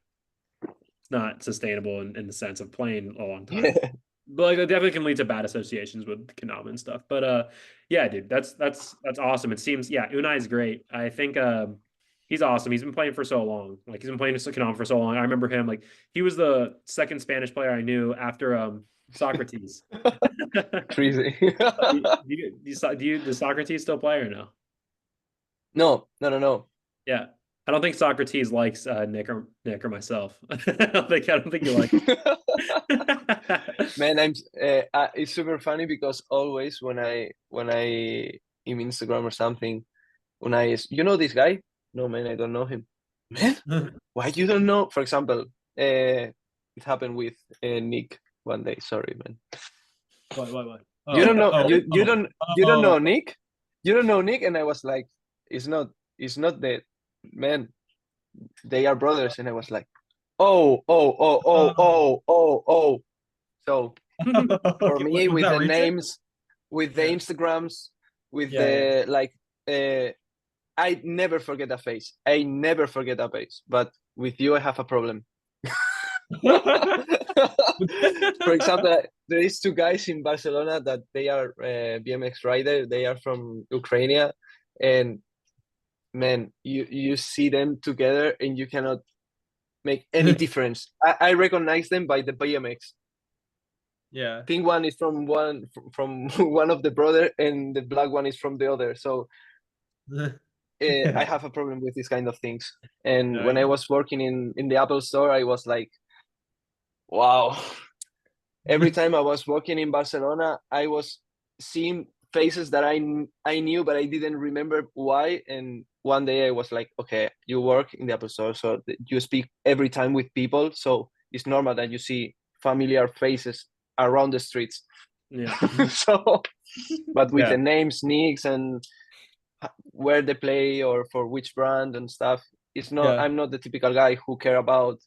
sustainable in the sense of playing a long time. Yeah. But like, it definitely can lead to bad associations with kendama and stuff. But yeah, dude, that's awesome. It seems, yeah, Unai is great. I think he's awesome. He's been playing for so long. Like, he's been playing kendama for so long. I remember him, like, he was the second Spanish player I knew after Socrates. Crazy. Does Socrates still play or no? No. Yeah, I don't think Socrates likes Nick or myself. I don't think you like him. Man, it's super funny because always when I in Instagram or something, when you know this guy? No, man, I don't know him. Man, why you don't know? For example, it happened with Nick one day. Sorry, man. What? You don't know. Oh, You don't know oh. Nick. You don't know Nick, and I was like, it's not the man. They are brothers, and I was like, oh. So for Okay, me, was with that the recent? names, with the Yeah. Instagrams, with Yeah, the like, I never forget a face. I never forget a face. But with you, I have a problem. For example, there is two guys in Barcelona that they are BMX rider. They are from Ukraine, and man, you see them together, and you cannot make any difference. I recognize them by the BMX. Yeah. Pink one is from from one of the brother, and the black one is from the other. So I have a problem with these kind of things. And when I was working in the Apple store, I was like, wow. Every time I was walking in Barcelona, I was seeing faces that I knew, but I didn't remember why. And one day I was like, okay, you work in the Apple store, so you speak every time with people, so it's normal that you see familiar faces around the streets. Yeah. So, but with Yeah. the names, nicks, and where they play or for which brand and stuff, it's not. Yeah. I'm not the typical guy who care about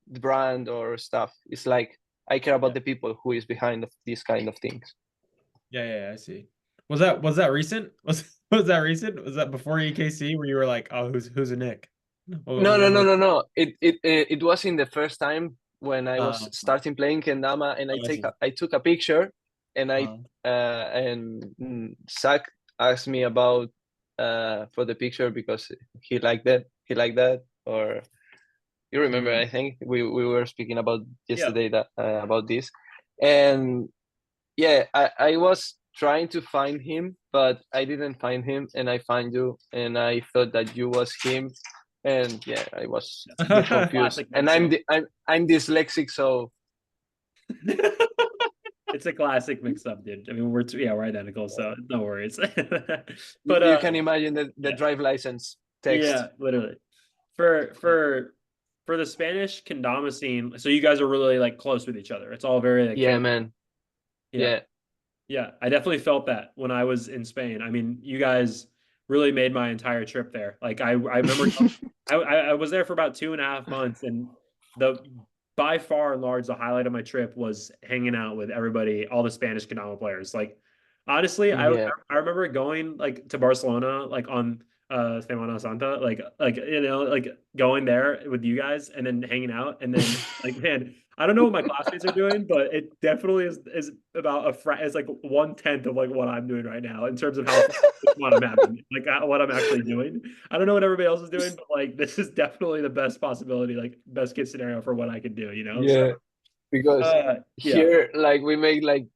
the brand or stuff. It's like I care about the people who is behind of these kind of things. Yeah, I see. Was that recent? Was that recent? Was that before EKC where you were like, oh, who's a Nick? No. It was in the first time when I was Uh, starting playing kendama, and I see. I took a picture, and Zack asked me about for the picture because he liked that, or you remember? I think we were speaking about yesterday that about this, and yeah, I was trying to find him, but I didn't find him, and I find you, and I thought that you was him, and yeah, I was a bit confused. Classic And I'm dyslexic, so it's a classic mix-up, dude. I mean, we're identical, so no worries. you But can imagine the drive license text. yeah, literally. for the Spanish kendama scene, so you guys are really like close with each other. It's all very like Yeah, man. Yeah. Yeah, I definitely felt that when I was in Spain. I mean, you guys really made my entire trip there. Like I remember I was there for about 2.5 months, and the by far and large the highlight of my trip was hanging out with everybody, all the Spanish Kendama players. Like honestly, Yeah. I remember going like to Barcelona like on Semana Santa, like you know, like going there with you guys and then hanging out and then like man, I don't know what my classmates are doing, but it definitely is about it's like 1/10 of like what I'm doing right now in terms of how what I'm having, like what I'm actually doing. I don't know what everybody else is doing, but like this is definitely the best possibility, like best case scenario for what I could do, you know? Yeah. Because Yeah. here, like we make like,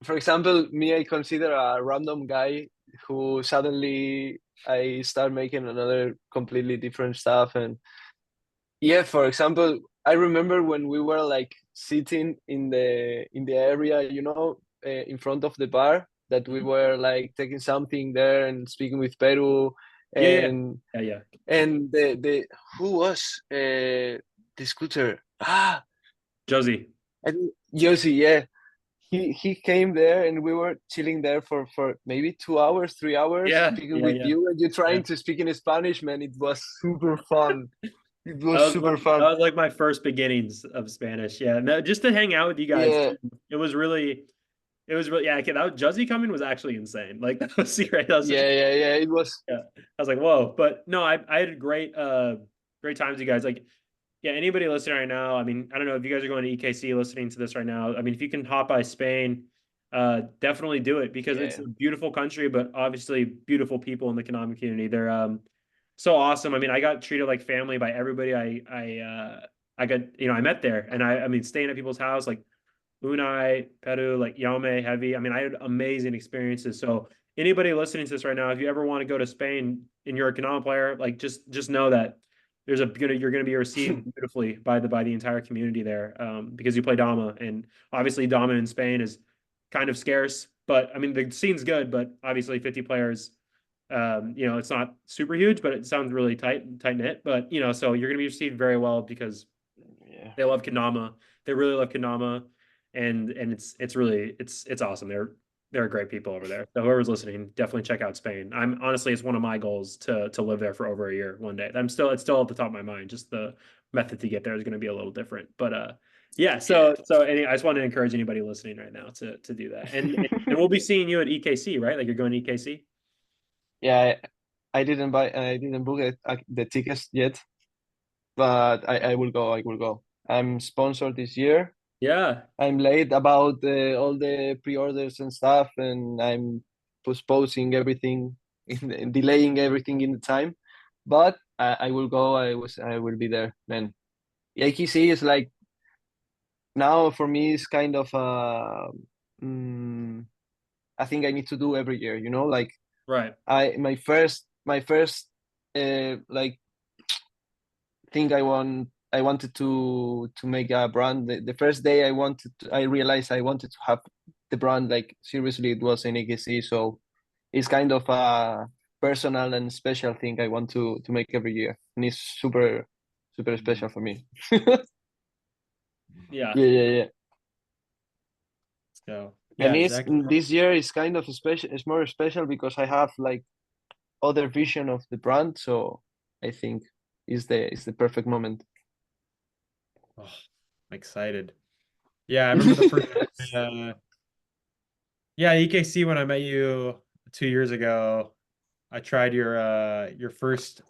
for example, me, I consider a random guy who suddenly I start making another completely different stuff. And yeah, for example, I remember when we were like sitting in the area, in front of the bar, that we Mhm. were like taking something there and speaking with Peru, Yeah. and Yeah. and the who was the scooter? Josie. I think Yossi, yeah. He came there and we were chilling there for maybe 2 hours, 3 hours, Yeah. speaking with Yeah. you, and you Yeah. trying to speak in Spanish, man. It was super fun. It was That was super that fun. was like my first beginnings of Spanish. Yeah, no, just to hang out with you guys Yeah, too. It was really yeah. Okay, that was, Juzzy coming was actually insane. Like that was secret. That was such a yeah. It was. yeah. I was like, whoa. But no, I had great times with you guys. Like yeah, anybody listening right now, I mean, I don't know if you guys are going to EKC listening to this right now. I mean, if you can hop by Spain, definitely do it because it's Yeah. a beautiful country, but obviously beautiful people in the Konami community. They're so awesome. I mean, I got treated like family by everybody I got, I met there. And I mean, staying at people's house like Unai, Peru, like Yaume, Heavy. I mean, I had amazing experiences. So anybody listening to this right now, if you ever want to go to Spain and you're a Kendama player, like just know that you're gonna be received beautifully by the entire community there, because you play Dama, and obviously Dama in Spain is kind of scarce, but I mean the scene's good, but obviously 50 players, it's not super huge, but it sounds really tight knit. But so you're gonna be received very well because Yeah. they love Kendama. They really love Kendama, and it's really it's awesome. They're great people over there. So whoever's listening, definitely check out Spain. I'm honestly, it's one of my goals to live there for over a year one day. It's still at the top of my mind. Just the method to get there is going to be a little different. But yeah. I just want to encourage anybody listening right now to do that. And we'll be seeing you at EKC, right? Like you're going to EKC. Yeah, I didn't book the tickets yet, but I will go. I will go. I'm sponsored this year. Yeah. I'm late about all the pre-orders and stuff, and I'm postponing everything, delaying everything in the time. But I will go. I will be there, man. AKC is like now for me is kind of mm, I think I need to do every year. Like Right. my first like thing I wanted to make a brand. The first day I realized I wanted to have the brand, like seriously, it was in AKC. So it's kind of a personal and special thing I want to make every year, and it's super super special for me. Yeah. Yeah. So And yeah, Zack. this year is kind of special. It's more special because I have like other vision of the brand. So I think is the perfect moment. Oh, I'm excited. Yeah, I remember the first yeah, EKC when I met you 2 years ago. I tried your first,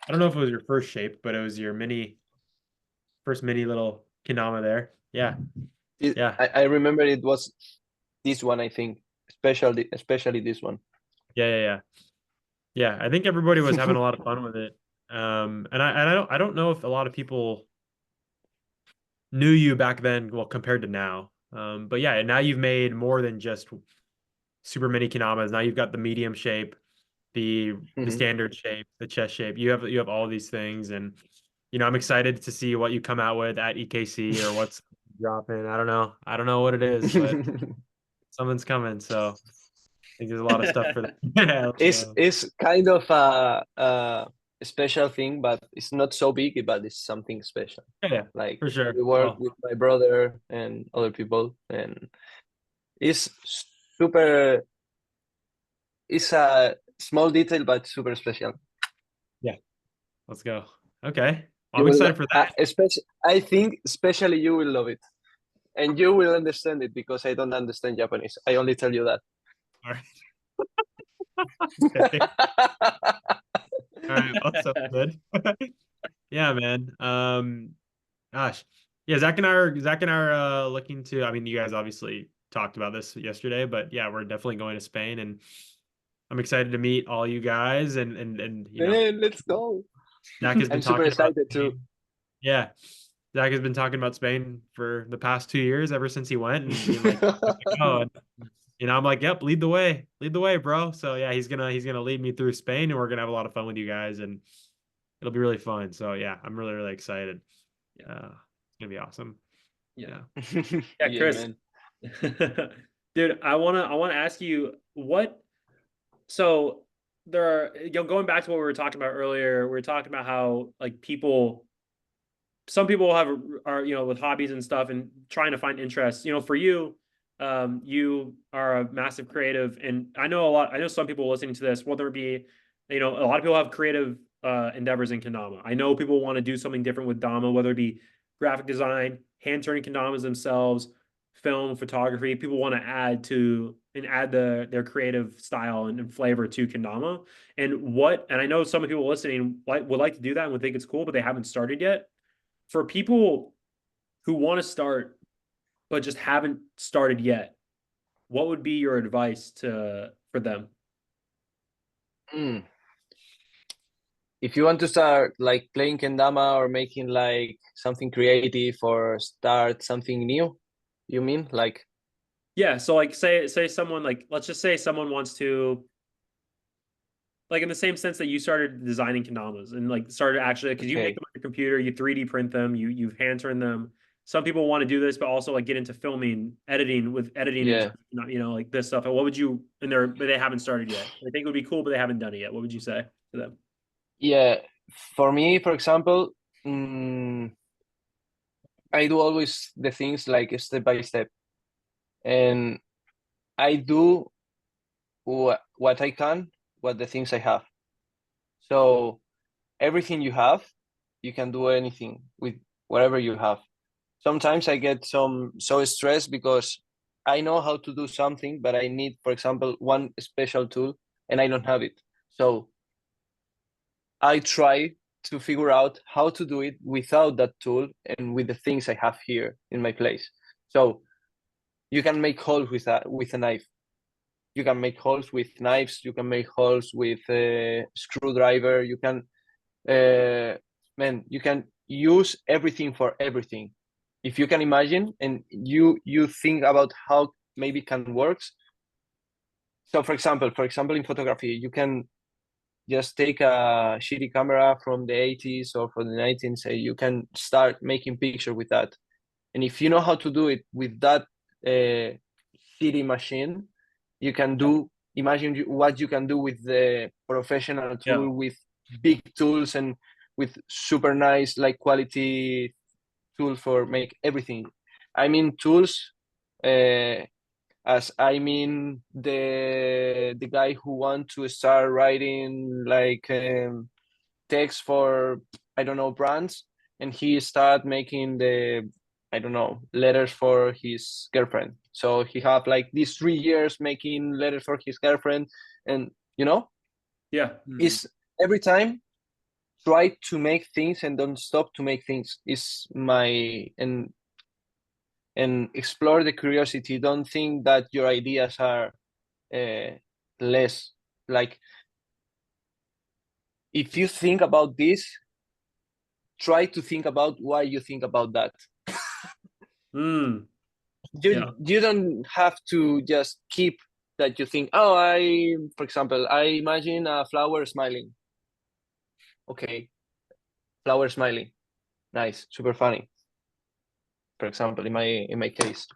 I don't know if it was your first shape, but it was your first mini little kendama there. Yeah. Yeah. I remember it was this one, I think, especially this one. Yeah. Yeah, I think everybody was having a lot of fun with it. And I don't know if a lot of people knew you back then, well, compared to now. But yeah, now you've made more than just super mini kendamas. Now you've got the medium shape, the standard shape, the chest shape. You have all these things, and I'm excited to see what you come out with at EKC or what's dropping. I don't know. I don't know what it is, but something's coming. So I think there's a lot of stuff for that. It's kind of special thing, but it's not so big, but it's something special. Yeah, Like for sure. we work Oh, with my brother and other people, and it's super. It's a small detail, but super special. yeah. Let's go. Okay. You I'm will, excited for that. especially, I think, especially you will love it, and you will understand it because I don't understand Japanese. I only tell you that. All right. Okay. All right. Well, that sounds good. Yeah, man. Gosh. Yeah, Zach and I are looking to, I mean, you guys obviously talked about this yesterday, but yeah, we're definitely going to Spain, and I'm excited to meet all you guys, and you know, Man, let's go. Zach has been I'm super talking about excited too. Spain. Yeah. Zach has been talking about Spain for the past 2 years, ever since he went, and being like, oh, and, I'm like, yep, lead the way, bro. So yeah, he's gonna lead me through Spain, and we're gonna have a lot of fun with you guys, and it'll be really fun. So yeah, I'm really, really excited. It's gonna be awesome. Yeah. Yeah. Yeah, Yeah, Chris. man. Dude, I wanna ask you what. So there are, going back to what we were talking about earlier. We were talking about how like some people are with hobbies and stuff and trying to find interests. For you, you are a massive creative, and I know some people listening to this, whether it be, a lot of people have creative endeavors in kendama. I know people want to do something different with dama, whether it be graphic design, hand turning kendamas themselves, film, photography. People want to add their creative style and flavor to kendama. And I know some people listening would like to do that and would think it's cool, but they haven't started yet. For people who want to start but just haven't started yet, what would be your advice for them? Mm. If you want to start like playing kendama or making like something creative or start something new, you mean like? Yeah, so like say someone, like, let's just say someone wants to, like, in the same sense that you started designing kendamas and like started actually, because you make Okay. them on your computer, you 3D print them, you hand turn them. Some people want to do this, but also like get into filming, editing and Yeah. like this stuff. And what would you, but they haven't started yet. They think it would be cool, but they haven't done it yet. What would you say to them? Yeah. For me, for example, mm, I do always the things like step by step, and I do what I can, what the things I have. So everything you have, you can do anything with whatever you have. Sometimes I get so stressed because I know how to do something, but I need, for example, one special tool and I don't have it. So I try to figure out how to do it without that tool and with the things I have here in my place. So you can make holes with a knife. You can make holes with knives. You can make holes with a screwdriver. You can, you can use everything for everything. If you can imagine and you think about how maybe can works. So for example, in photography, you can just take a shitty camera from the 80s or from the 19s, say you can start making picture with that. And if you know how to do it with that shitty machine, you can do, imagine what you can do with the professional Yeah. tool, with big tools and with super nice like quality tool for make everything. I mean tools, as I mean the guy who want to start writing like text for, I don't know, brands, and he start making the, I don't know, letters for his girlfriend. So he have like these 3 years making letters for his girlfriend, and Yeah. is every time try to make things and don't stop to make things is my, and explore the curiosity. Don't think that your ideas are uh, less. Like if you think about this, try to think about why you think about that. Mm. you Yeah. you don't have to just keep that you think, oh, for example, I imagine a flower smiling. Okay, flower smiling, nice, super funny, for example, in my case.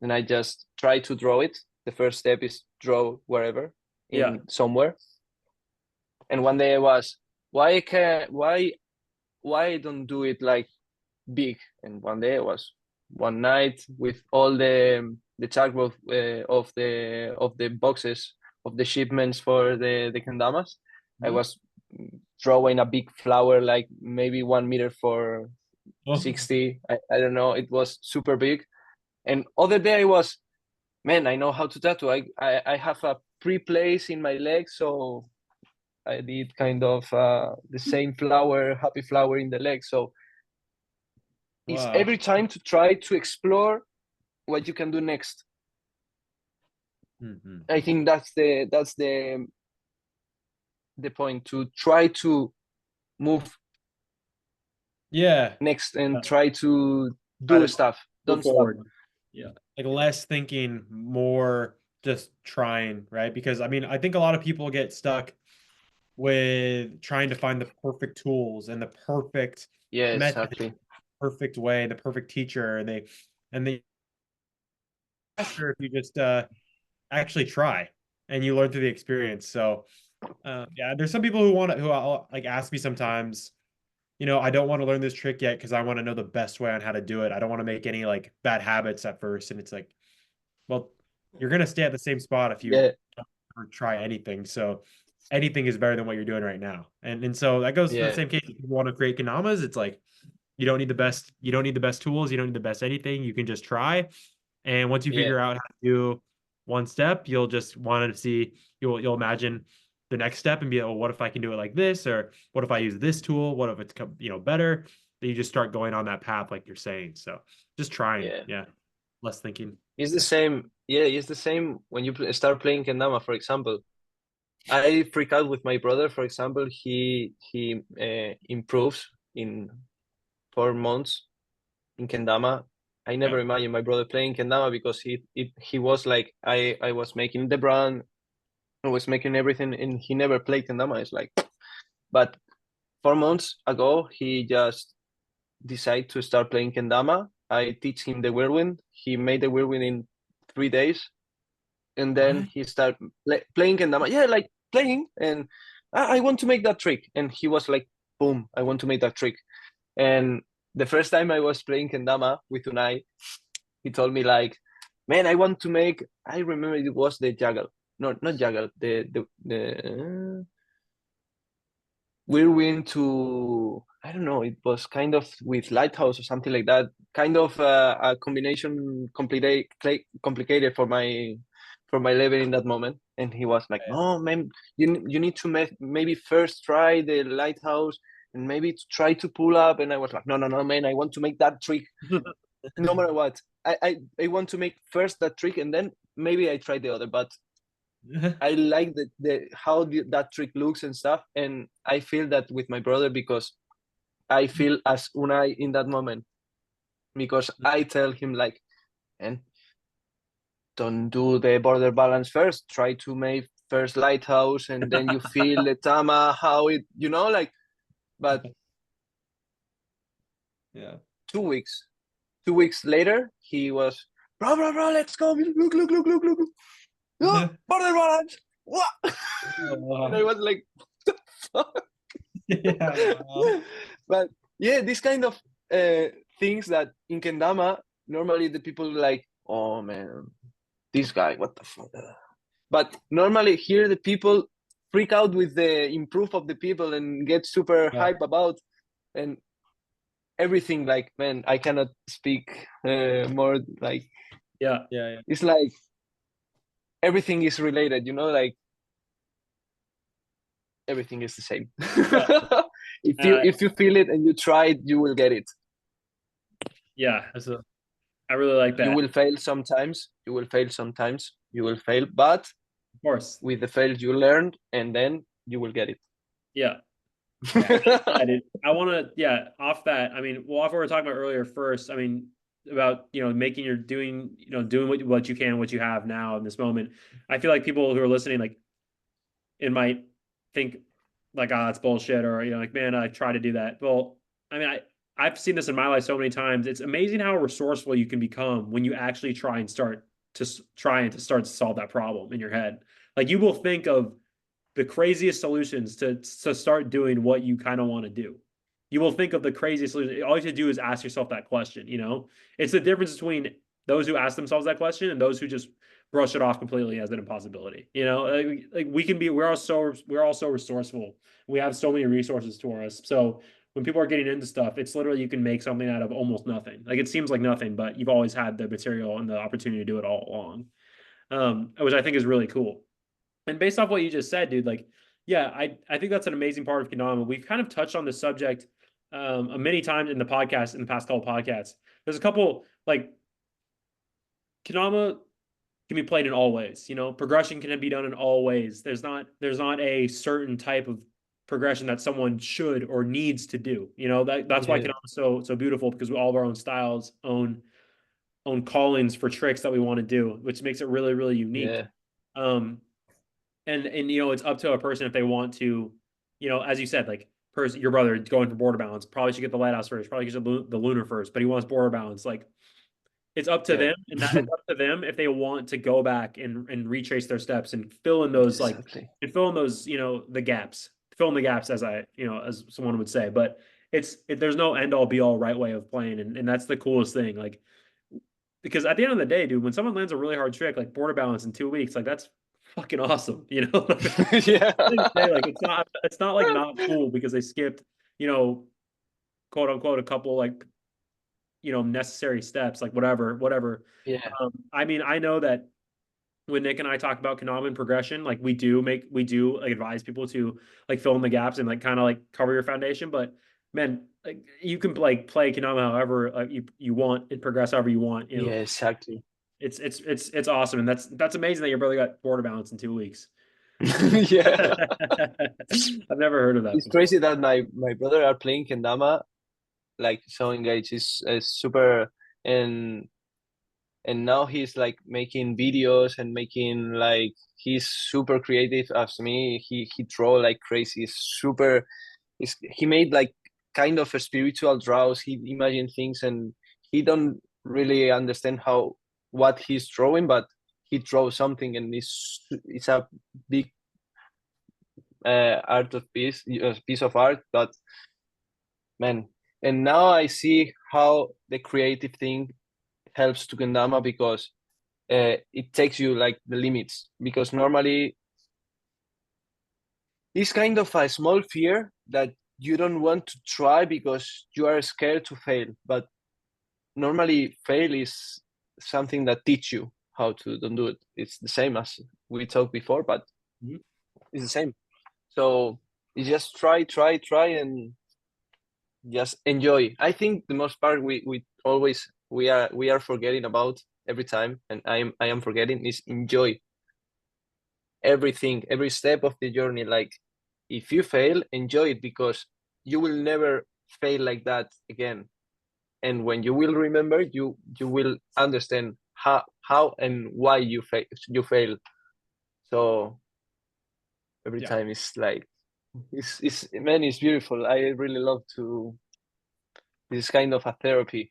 And I just try to draw it. The first step is draw wherever, Yeah. in somewhere. And one day I was, why I don't do it like big? And one day was one night with all the tugboat of the boxes of the shipments for the kendamas. I was drawing a big flower, like maybe 1 meter for 60. I don't know. It was super big. And other day I was, man, I know how to tattoo. I have a pre-place in my leg, so I did kind of the same flower, happy flower in the leg. So it's every time to try to explore what you can do next. I think that's the point, to try to move next and try to do stuff. Don't stop. Yeah, like less thinking, more just trying, right? Because I mean, I think a lot of people get stuck with trying to find the perfect tools and the perfect method, exactly, perfect way, the perfect teacher, and they faster if you just actually try and you learn through the experience. So yeah, there's some people who like ask me sometimes, I don't want to learn this trick yet because I want to know the best way on how to do it. I don't want to make any like bad habits at first. And it's like, well, you're gonna stay at the same spot if you don't try anything. So anything is better than what you're doing right now. And so that goes for the same case. If you want to create kendamas, it's like you don't need the best tools, you don't need the best anything. You can just try. And once you figure out how to do one step, you'll just want to see, you'll imagine the next step and be, oh, what if I can do it like this? Or what if I use this tool? What if it's, better? Then you just start going on that path, like you're saying. So just trying. Yeah. Less thinking. It's the same. Yeah, it's the same when you start playing kendama, for example. I freak out with my brother, for example. He improves in 4 months in kendama. I never imagined my brother playing kendama because he was like, I was making the brand, I was making everything, and he never played kendama. It's like, but 4 months ago he just decided to start playing kendama. I teach him the whirlwind. He made the whirlwind in 3 days, and then he started playing kendama. Yeah, like playing, and I want to make that trick. And he was like, boom, I want to make that trick. And the first time I was playing kendama with Unai, he told me like, man, I want to make, I remember it was the juggle. No, not juggle, the whirlwind to, I don't know, it was kind of with lighthouse or something like that, kind of a combination complicated for my level in that moment. And he was like, no, man, you need to maybe first try the lighthouse and maybe try to pull up. And I was like, no, man, I want to make that trick no matter what. I want to make first that trick, and then maybe I try the other. But I like how that trick looks and stuff, and I feel that with my brother because I feel as Unai in that moment, because I tell him like, and don't do the border balance first. Try to make first lighthouse, and then you feel the tama, how it, like. But 2 weeks later, he was, bro, let's go. Look. Oh, border balance. What? And I was like, what the fuck? But yeah, this kind of things that in kendama, normally the people like, oh man, this guy, what the fuck? But normally here the people freak out with the improve of the people and get super hype about, and everything, like, man, I cannot speak more, like, it's like everything is related, like everything is the same. If you feel it and you try it, you will get it. Yeah, I really like that. You will fail sometimes. You will fail, but of course, with the fails you learned, and then you will get it. Yeah. I want to, off that. I mean, well, off what we were talking about earlier first, I mean, about, making doing what you can, what you have now in this moment. I feel like people who are listening, like, it might think like, oh, it's bullshit, or, like, man, I try to do that. Well, I mean, I've seen this in my life so many times. It's amazing how resourceful you can become when you actually start to solve that problem in your head. Like, you will think of the craziest solutions to start doing what you kind of want to do. You will think of the craziest solution. All you have to do is ask yourself that question, you know? It's the difference between those who ask themselves that question and those who just brush it off completely as an impossibility. You know, like we can be, we're all so resourceful. We have so many resources to us. So when people are getting into stuff, it's literally you can make something out of almost nothing. Like it seems like nothing, but you've always had the material and the opportunity to do it all along, which I think is really cool. And based off what you just said, dude, like, yeah, I think that's an amazing part of Kendama. We've kind of touched on the subject many times in the podcast, in the past couple podcasts. There's a couple, like, Kendama can be played in all ways. You know, progression can be done in all ways. There's not a certain type of progression that someone should or needs to do. You know, that's why Kendama is so beautiful, because we all have our own styles, own callings for tricks that we want to do, which makes it really, really unique. And you know, it's up to a person if they want to, you know, as you said, like your brother going for border balance, probably should get the lighthouse first, probably should get the lunar first, but he wants border balance. Like it's up to them, and that it's up to them if they want to go back and retrace their steps and fill in those you know, the gaps, fill in the gaps, as as someone would say. But there's no end all be all right way of playing, and that's the coolest thing. Like, because at the end of the day, dude, when someone lands a really hard trick like border balance in 2 weeks, like that's fucking awesome, you know? Yeah. Like it's not like not cool because they skipped, you know, quote unquote, a couple, like, you know, necessary steps, like whatever. Yeah. I mean, I know that when Nick and I talk about Kendama and progression, like we do like advise people to like fill in the gaps and like kind of like cover your foundation. But man, like you can like play Kendama however you want and progress however you want. You know? Yeah, exactly. It's awesome, and that's amazing that your brother got border balance in 2 weeks. Yeah. I've never heard of that. It's crazy that my brother are playing Kendama, like so engaged. Is super, and now he's like making videos and making like he's super creative as me. He draw like crazy. He made like kind of a spiritual draws. He imagine things and he don't really understand what he's drawing, but he draws something and it's a big piece of art. But man, and now I see how the creative thing helps to Kendama, because it takes you like the limits, because normally it's kind of a small fear that you don't want to try because you are scared to fail. But normally fail is something that teach you how to don't do it. It's the same as we talked before, but it's the same. So you just try and just enjoy. I think the most part we always we are forgetting about every time, and I am forgetting, is enjoy everything, every step of the journey. Like if you fail, enjoy it, because you will never fail like that again. And when you will remember, you will understand how and why you fail. So every time it's like it's man, it's beautiful. I really love to this kind of a therapy.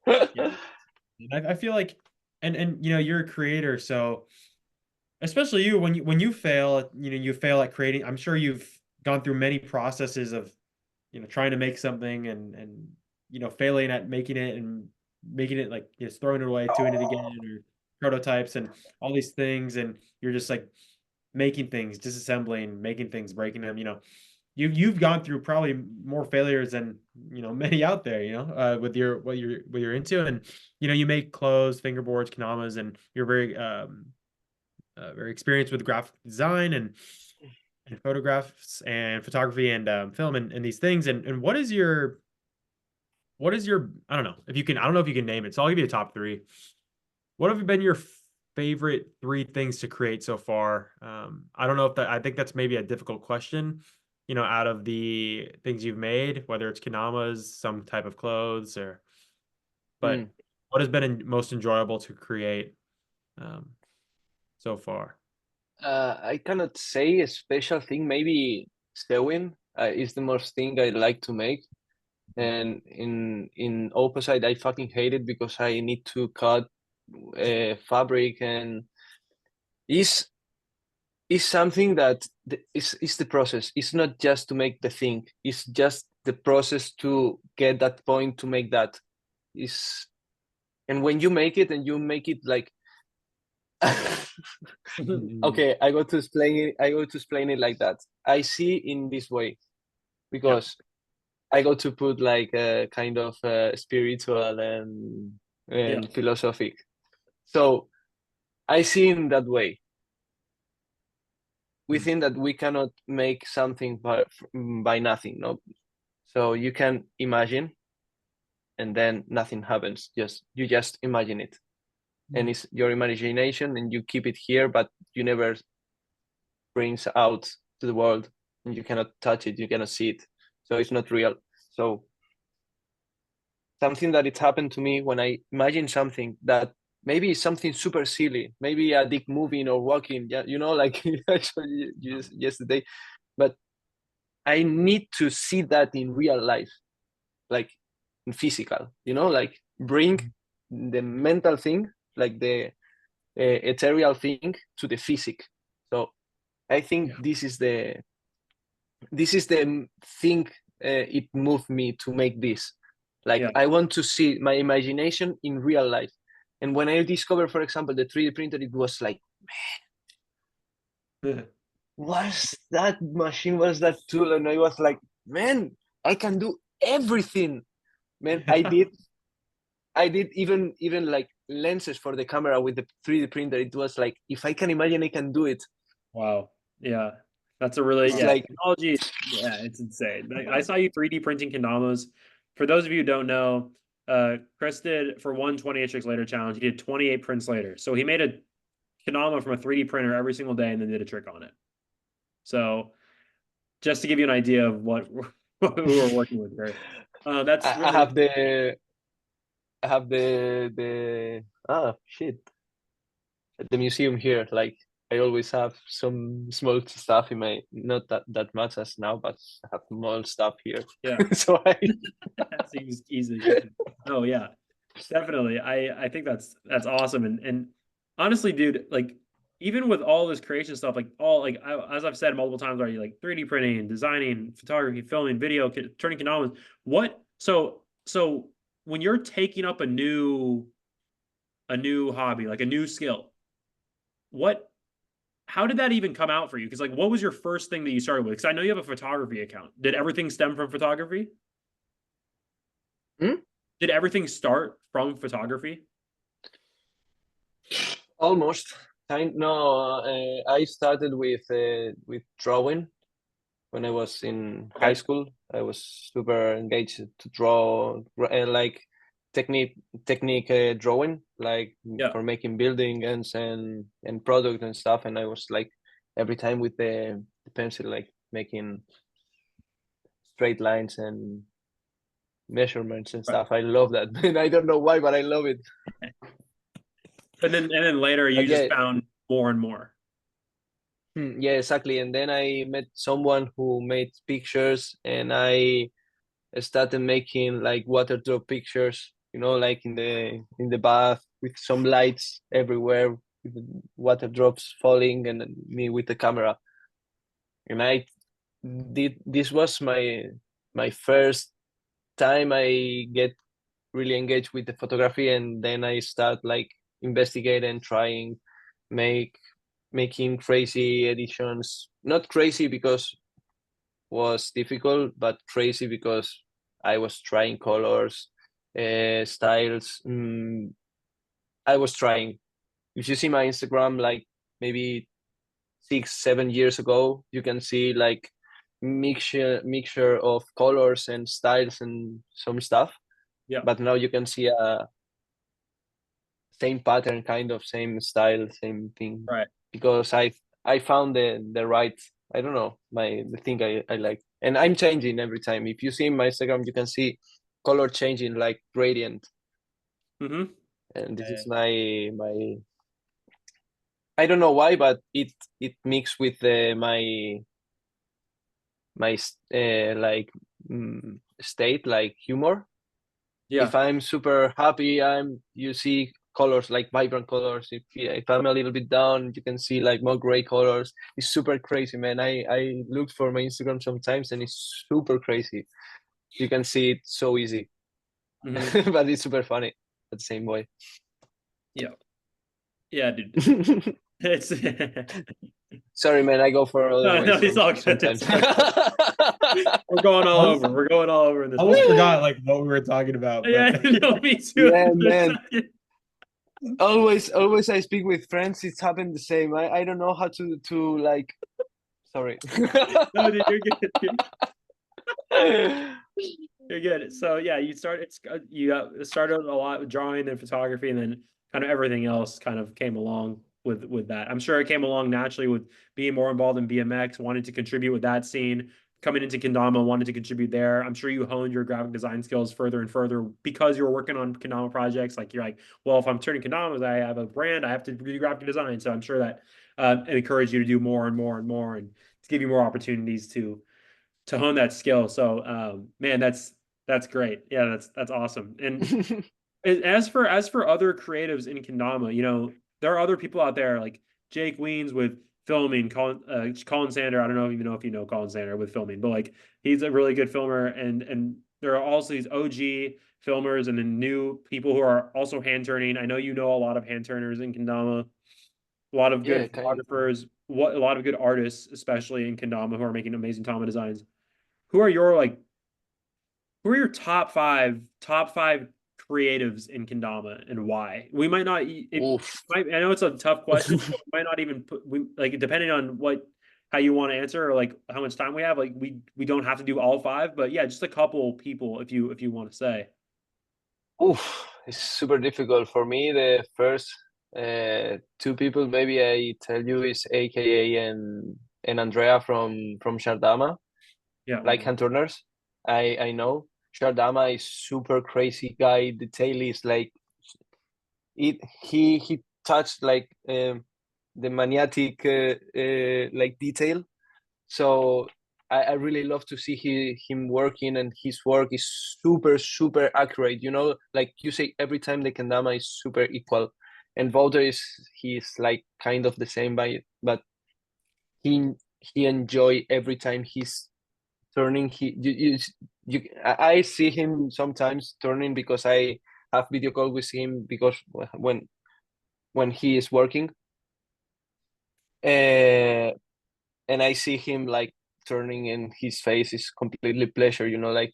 I feel like, and you know, you're a creator, so especially you, when you fail, you know, you fail at creating. I'm sure you've gone through many processes of, you know, trying to make something and you know, failing at making it and making it, like, just throwing it away, doing it again, or prototypes and all these things, and you're just like making things, disassembling, making things, breaking them. You know, you've gone through probably more failures than, you know, many out there, you know, with what you're into. And you know, you make clothes, fingerboards, kendamas, and you're very experienced with graphic design and photographs and photography and film and these things. And what is your I don't know if you can, I don't know if you can name it, so I'll give you a top 3. What have been your favorite 3 things to create so far? I don't know if I think that's maybe a difficult question, you know, out of the things you've made, whether it's kendamas, some type of clothes, but what has been most enjoyable to create so far? I cannot say a special thing. Maybe sewing is the most thing I like to make. And in opposite, I fucking hate it because I need to cut fabric, and is it's something that is the process. It's not just to make the thing. It's just the process to get that point to make that. Is and when you make it and you make it like okay, I go to explain it like that. I see in this way because I go to put like a kind of spiritual and philosophic. So I see in that way. We think that we cannot make something by nothing, no? So you can imagine, and then nothing happens. You just imagine it, and it's your imagination, and you keep it here, but you never brings out to the world, and you cannot touch it, you cannot see it, so it's not real. So something that it happened to me when I imagine something that maybe it's something super silly, maybe a dick moving or walking, yeah, you know, like actually yesterday, but I need to see that in real life, like in physical, you know, like bring the mental thing, like the ethereal thing to the physic. So I think this is the thing. It moved me to make this. Like I want to see my imagination in real life. And when I discovered, for example, the 3D printer, it was like, man, what's that machine? What's that tool? And I was like, man, I can do everything. Man, I did even like lenses for the camera with the 3D printer. It was like, if I can imagine, I can do it. Wow. Yeah. That's a really, like technology. Yeah, it's insane. I saw you 3D printing kendamas. For those of you who don't know, Cris did for one 28 Tricks Later challenge. He did 28 prints later. So he made a kendama from a 3D printer every single day and then did a trick on it. So just to give you an idea of what we were working with here. That's really... I have the shit. The museum here, like I always have some small stuff in my, not that much as now, but I have small stuff here. Yeah. So that seems easy. Oh yeah, definitely. I think that's awesome. And honestly, dude, like even with all this creation stuff, like as I've said multiple times already, like 3D printing, designing, photography, filming, video, turning kendamas. So when you're taking up a new hobby, like a new skill, how did that even come out for you? Because like, what was your first thing that you started with? Because I know you have a photography account. Did everything stem from photography? Did everything start from photography? Almost. No, I started with drawing when I was in high school. I was super engaged to draw, like technique drawing, like for making buildings and product and stuff. And I was like every time with the pencil, like making straight lines and measurements and stuff. I love that. And I don't know why, but I love it. And then later you just found more and more. Yeah, exactly. And then I met someone who made pictures, and I started making like water drop pictures, you know, like in the bath with some lights everywhere, with water drops falling, and me with the camera. And I did, this was my first time I get really engaged with the photography, and then I start like investigating, trying, making crazy editions. Not crazy because was difficult, but crazy because I was trying colors, styles. I was trying. If you see my Instagram, like maybe 6-7 years ago, you can see like mixture of colors and styles and some stuff. Yeah. But now you can see a same pattern, kind of same style, same thing. Right. Because I found the right, I don't know, the thing I like. And I'm changing every time. If you see my Instagram, you can see color changing, like gradient. Mm-hmm. And this is my I don't know why, but it mixed with my like state, like humor. Yeah. If I'm super happy, you see colors, like vibrant colors. If I'm a little bit down, you can see like more gray colors. It's super crazy, man. I looked for my Instagram sometimes, and it's super crazy. You can see it so easy, but it's super funny at the same way. Yeah, dude. It's Sorry, man. I go for other no, ways it's all good. sometimes. We're going all over. We're going all over in this. I almost forgot like what we were talking about. Yeah, But no, me too. Yeah, man. Always I speak with friends. It's happened the same. I don't know how to like. Sorry. No, dude, you're good. You're good. So yeah, you started a lot with drawing and photography, and then kind of everything else kind of came along with that. I'm sure it came along naturally with being more involved in BMX, wanting to contribute with that scene, coming into Kendama, wanting to contribute there. I'm sure you honed your graphic design skills further and further because you were working on Kendama projects. Like you're like, well, if I'm turning Kendamas, I have a brand, I have to do graphic design. So I'm sure that it encouraged you to do more and more and more, and to give you more opportunities to hone that skill. So man, that's great. Yeah, that's awesome. And as for other creatives in Kendama, you know, there are other people out there like Jake Weens with filming, Colin Sander. I don't know even know if you know Colin Sander with filming, but like he's a really good filmer, and there are also these OG filmers and then new people who are also hand turning. I know you know a lot of hand turners in Kendama, a lot of good photographers, a lot of good artists, especially in Kendama, who are making amazing Tama designs. Who are your top five creatives in Kendama, and why? We might not. I know it's a tough question. We might not even put. Like depending on how you want to answer, or like how much time we have. Like we don't have to do all five, but yeah, just a couple people if you want to say. It's super difficult for me. The first two people maybe I tell you is AKA and Andrea from Shardama. Yeah, like hand turners. I know Shardama is super crazy guy. Detail is like it. He touched like the maniatic like detail. So I really love to see him working, and his work is super accurate. You know, like you say, every time the kendama is super equal, and Wouter he's like kind of the same, but he enjoy every time he's turning. I see him sometimes turning because I have video call with him because when he is working, and I see him like turning, and his face is completely pleasure. You know, like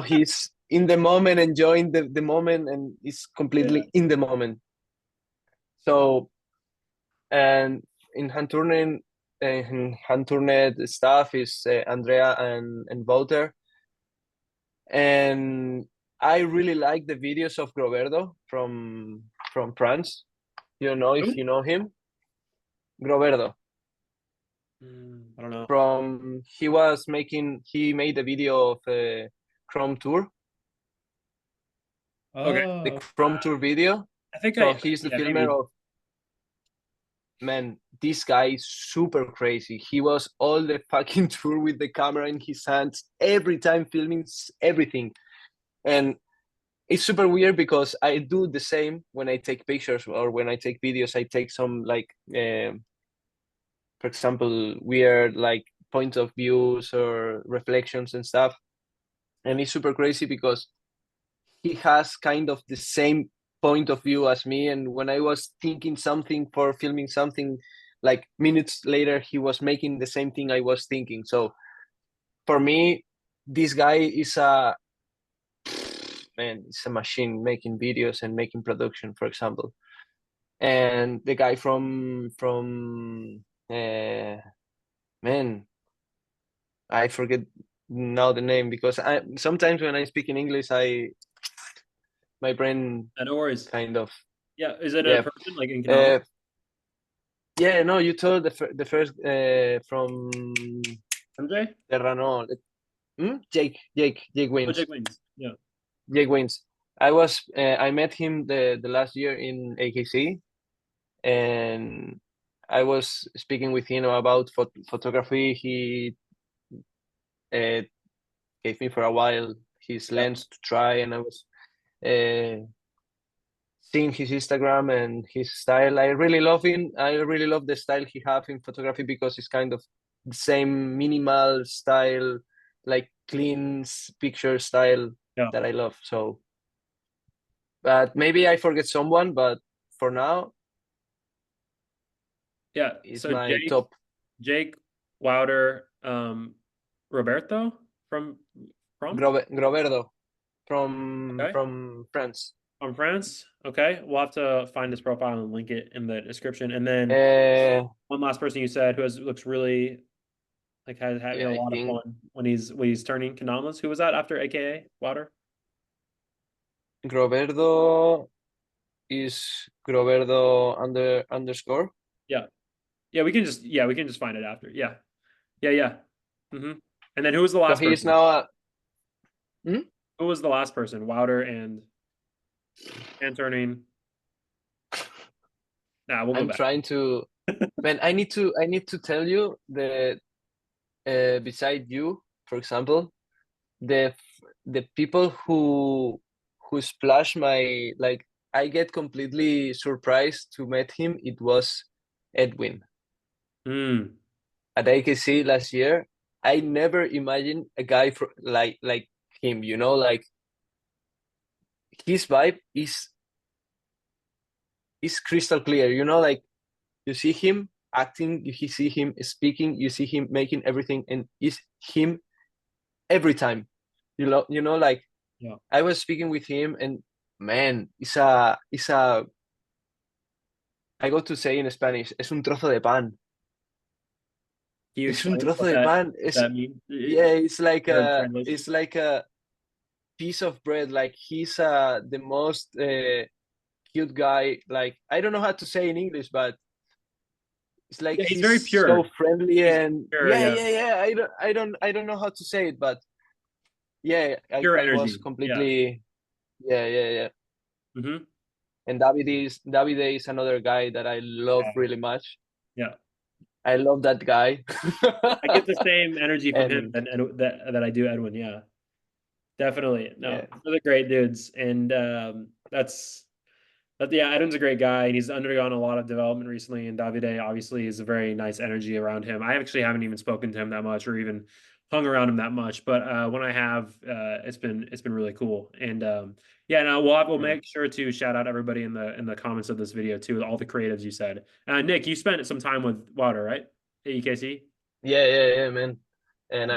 he's in the moment, enjoying the moment, and is completely in the moment. So, and in hand turning. Hand turned stuff is Andrea and Wouter, and I really like the videos of Groverdo from France. You know if you know him, Groverdo. I don't know. He made a video of Chrome Tour. Okay. The Chrome Tour video. I think he's the filmer of. Man, this guy is super crazy. He was all the fucking tour with the camera in his hands, every time filming everything. And it's super weird because I do the same when I take pictures or when I take videos. I take some like, for example, weird like point of views or reflections and stuff. And it's super crazy because he has kind of the same point of view as me, and when I was thinking something for filming something, like minutes later he was making the same thing I was thinking. So for me, this guy is a machine making videos and making production, for example. And the guy from man, I forget now the name because I sometimes when I speak in English my brain no worries. Kind of. Yeah, is it a person like in Kendama? Yeah, no, you told the first from MJ? Terrano. Jake Wins. Oh, Jake Wins. Yeah. Jake Wins. I met him the last year in AKC, and I was speaking with him about photography. He gave me for a while his lens to try, and I was seeing his Instagram and his style. I really love him. I really love the style he have in photography because it's kind of the same minimal style, like clean picture style Yeah. that I love. So, but maybe I forget someone, but for now, Yeah. it's So my top. Jake Wilder, Roberto from Groverdo Okay. from France. From France. Okay. We'll have to find his profile and link it in the description. And then one last person you said who looks really like has having Yeah, a I lot of think fun when he's turning kendamas. Who was that after AKA Wilder? Groverdo is Groverdo underscore. Yeah. Yeah, we can just find it after. Yeah. Yeah. Mm-hmm. And then who was the So last he's person? now Who was the last person? Wilder and turning. Nah, we'll go I'm back. trying to man, I need to tell you that beside you, for example, the people who splash my like I get completely surprised to meet him. It was Edwin Mm. at AKC last year. I never imagined a guy like him, you know, like his vibe is crystal clear, you know, like you see him acting, you see him speaking, you see him making everything, and it's him every time. You know, like Yeah. I was speaking with him, and man, it's a I go to say in Spanish, es un trozo de pan. Can you Es un explain trozo what de pan. that means? Yeah, Your translation? it's like a piece of bread. Like he's the most cute guy. Like I don't know how to say in English, but it's like Yeah, he's very he's so pure. friendly He's and pure, yeah. I don't know how to say it, but yeah, Pure I was energy. Yeah. completely yeah. Mm-hmm. And Davide is another guy that I love really much. Yeah. I love that guy. I get the same energy from him And that I do Edwin. Yeah, definitely. No, yeah, those are great dudes, and yeah, Edwin's a great guy, and he's undergone a lot of development recently. And Davide obviously is a very nice energy around him. I actually haven't even spoken to him that much, or even hung around him that much, but when I have, it's been really cool. And yeah, now we'll make sure to shout out everybody in the comments of this video too, all the creatives you said. Nick, you spent some time with Wilder, right? At EKC. yeah, man. And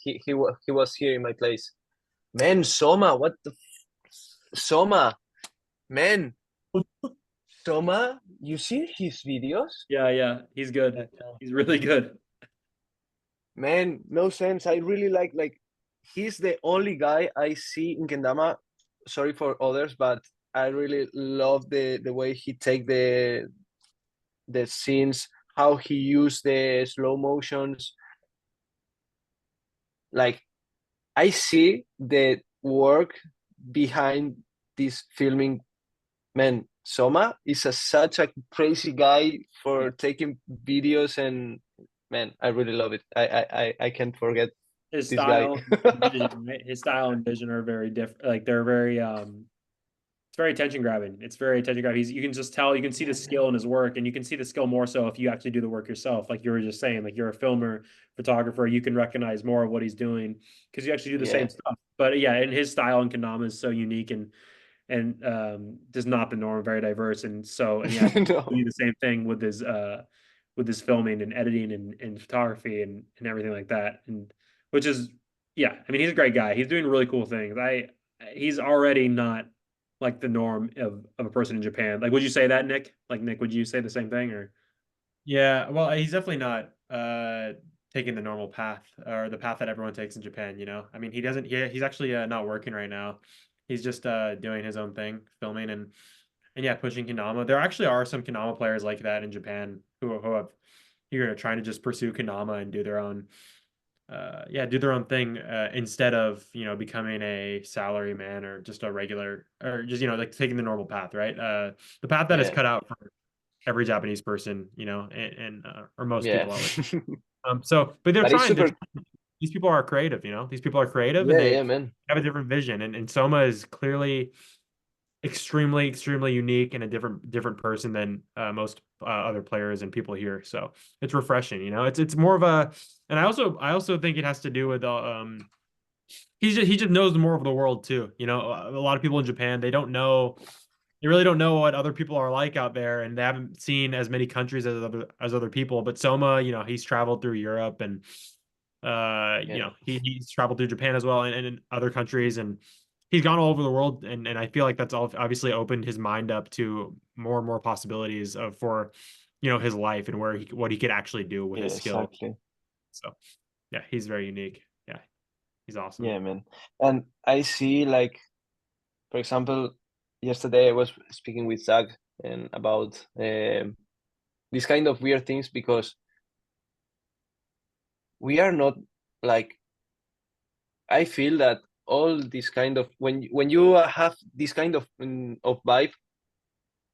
he was here in my place. Man, Soma, what the Soma, man, Soma, you see his videos? Yeah, he's good. He's really good. Man, no sense. I really like he's the only guy I see in Kendama. Sorry for others, but I really love the way he take the scenes, how he used the slow motions. Like I see the work behind this filming. Man, Soma is such a crazy guy for taking videos, and man, I really love it. I can't forget His this guy. style and vision, right? His style and vision are very different. Like they're very it's very attention grabbing. It's very attention grabbing. You can just tell, you can see the skill in his work, and you can see the skill more so if you actually do the work yourself. Like you were just saying, like you're a filmer, photographer, you can recognize more of what he's doing because you actually do the same stuff. But yeah, and his style in kendama is so unique and does not the norm, very diverse. And so, and yeah, No. do the same thing with his filming and editing and photography and everything like that. And which is, yeah, I mean, he's a great guy. He's doing really cool things. He's already not like the norm of a person in Japan. Like, would you say that, Nick? Like, Nick, would you say the same thing or? Yeah, well, he's definitely not taking the normal path or the path that everyone takes in Japan, you know? I mean, he's actually not working right now. He's just doing his own thing, filming and yeah, pushing kendama. There actually are some kendama players like that in Japan who are trying to just pursue kendama and do their own thing instead of, you know, becoming a salary man or just a regular or just, you know, like taking the normal path, right? The path that is cut out for every Japanese person, you know, and or most people. But they're trying. These people are creative, you know. These people are creative, and they man. have a different vision. And Soma is clearly extremely unique and a different person than most other players and people here. So it's refreshing, you know. It's more of a, and I also think it has to do with he just knows more of the world too. You know, a lot of people in Japan, they really don't know what other people are like out there, and they haven't seen as many countries as other people. But Soma, you know, he's traveled through Europe, and you know, he's traveled through Japan as well, and in other countries, and he's gone all over the world, and I feel like that's all obviously opened his mind up to more and more possibilities for, you know, his life and what he could actually do with his skill. Exactly. So yeah, he's very unique. Yeah, he's awesome. Yeah, man. And I see, like, for example, yesterday I was speaking with Zack and about these kind of weird things, because we are not like, I feel that all this kind of, when you have this kind of vibe,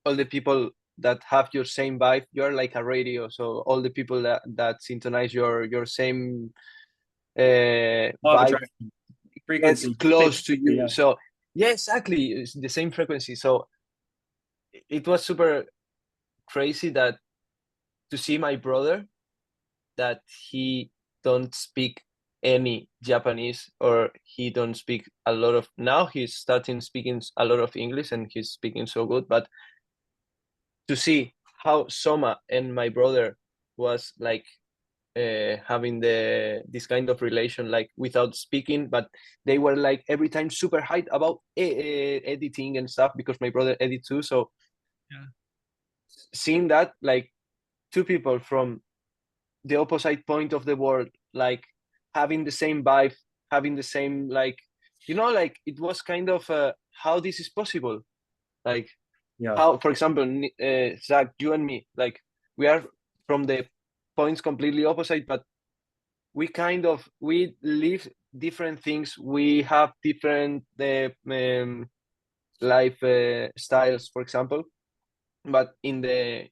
all the people that have your same vibe, you're like a radio. So all the people that synchronize your same vibe frequency gets close to you. Yeah. So yeah, exactly, it's the same frequency. So it was super crazy that to see my brother, that he don't speak any Japanese, or he don't speak a lot of, now he's starting speaking a lot of English and he's speaking so good, but to see how Soma and my brother was like having this kind of relation, like without speaking, but they were like every time super hyped about editing and stuff, because my brother edit too. So yeah, seeing that, like, two people from the opposite point of the world, like having the same vibe, having the same, like, you know, like it was kind of how this is possible. Like, Yeah. how, for example, Zack, you and me, like, we are from the points completely opposite, but we live different things. We have different life styles, for example, but in the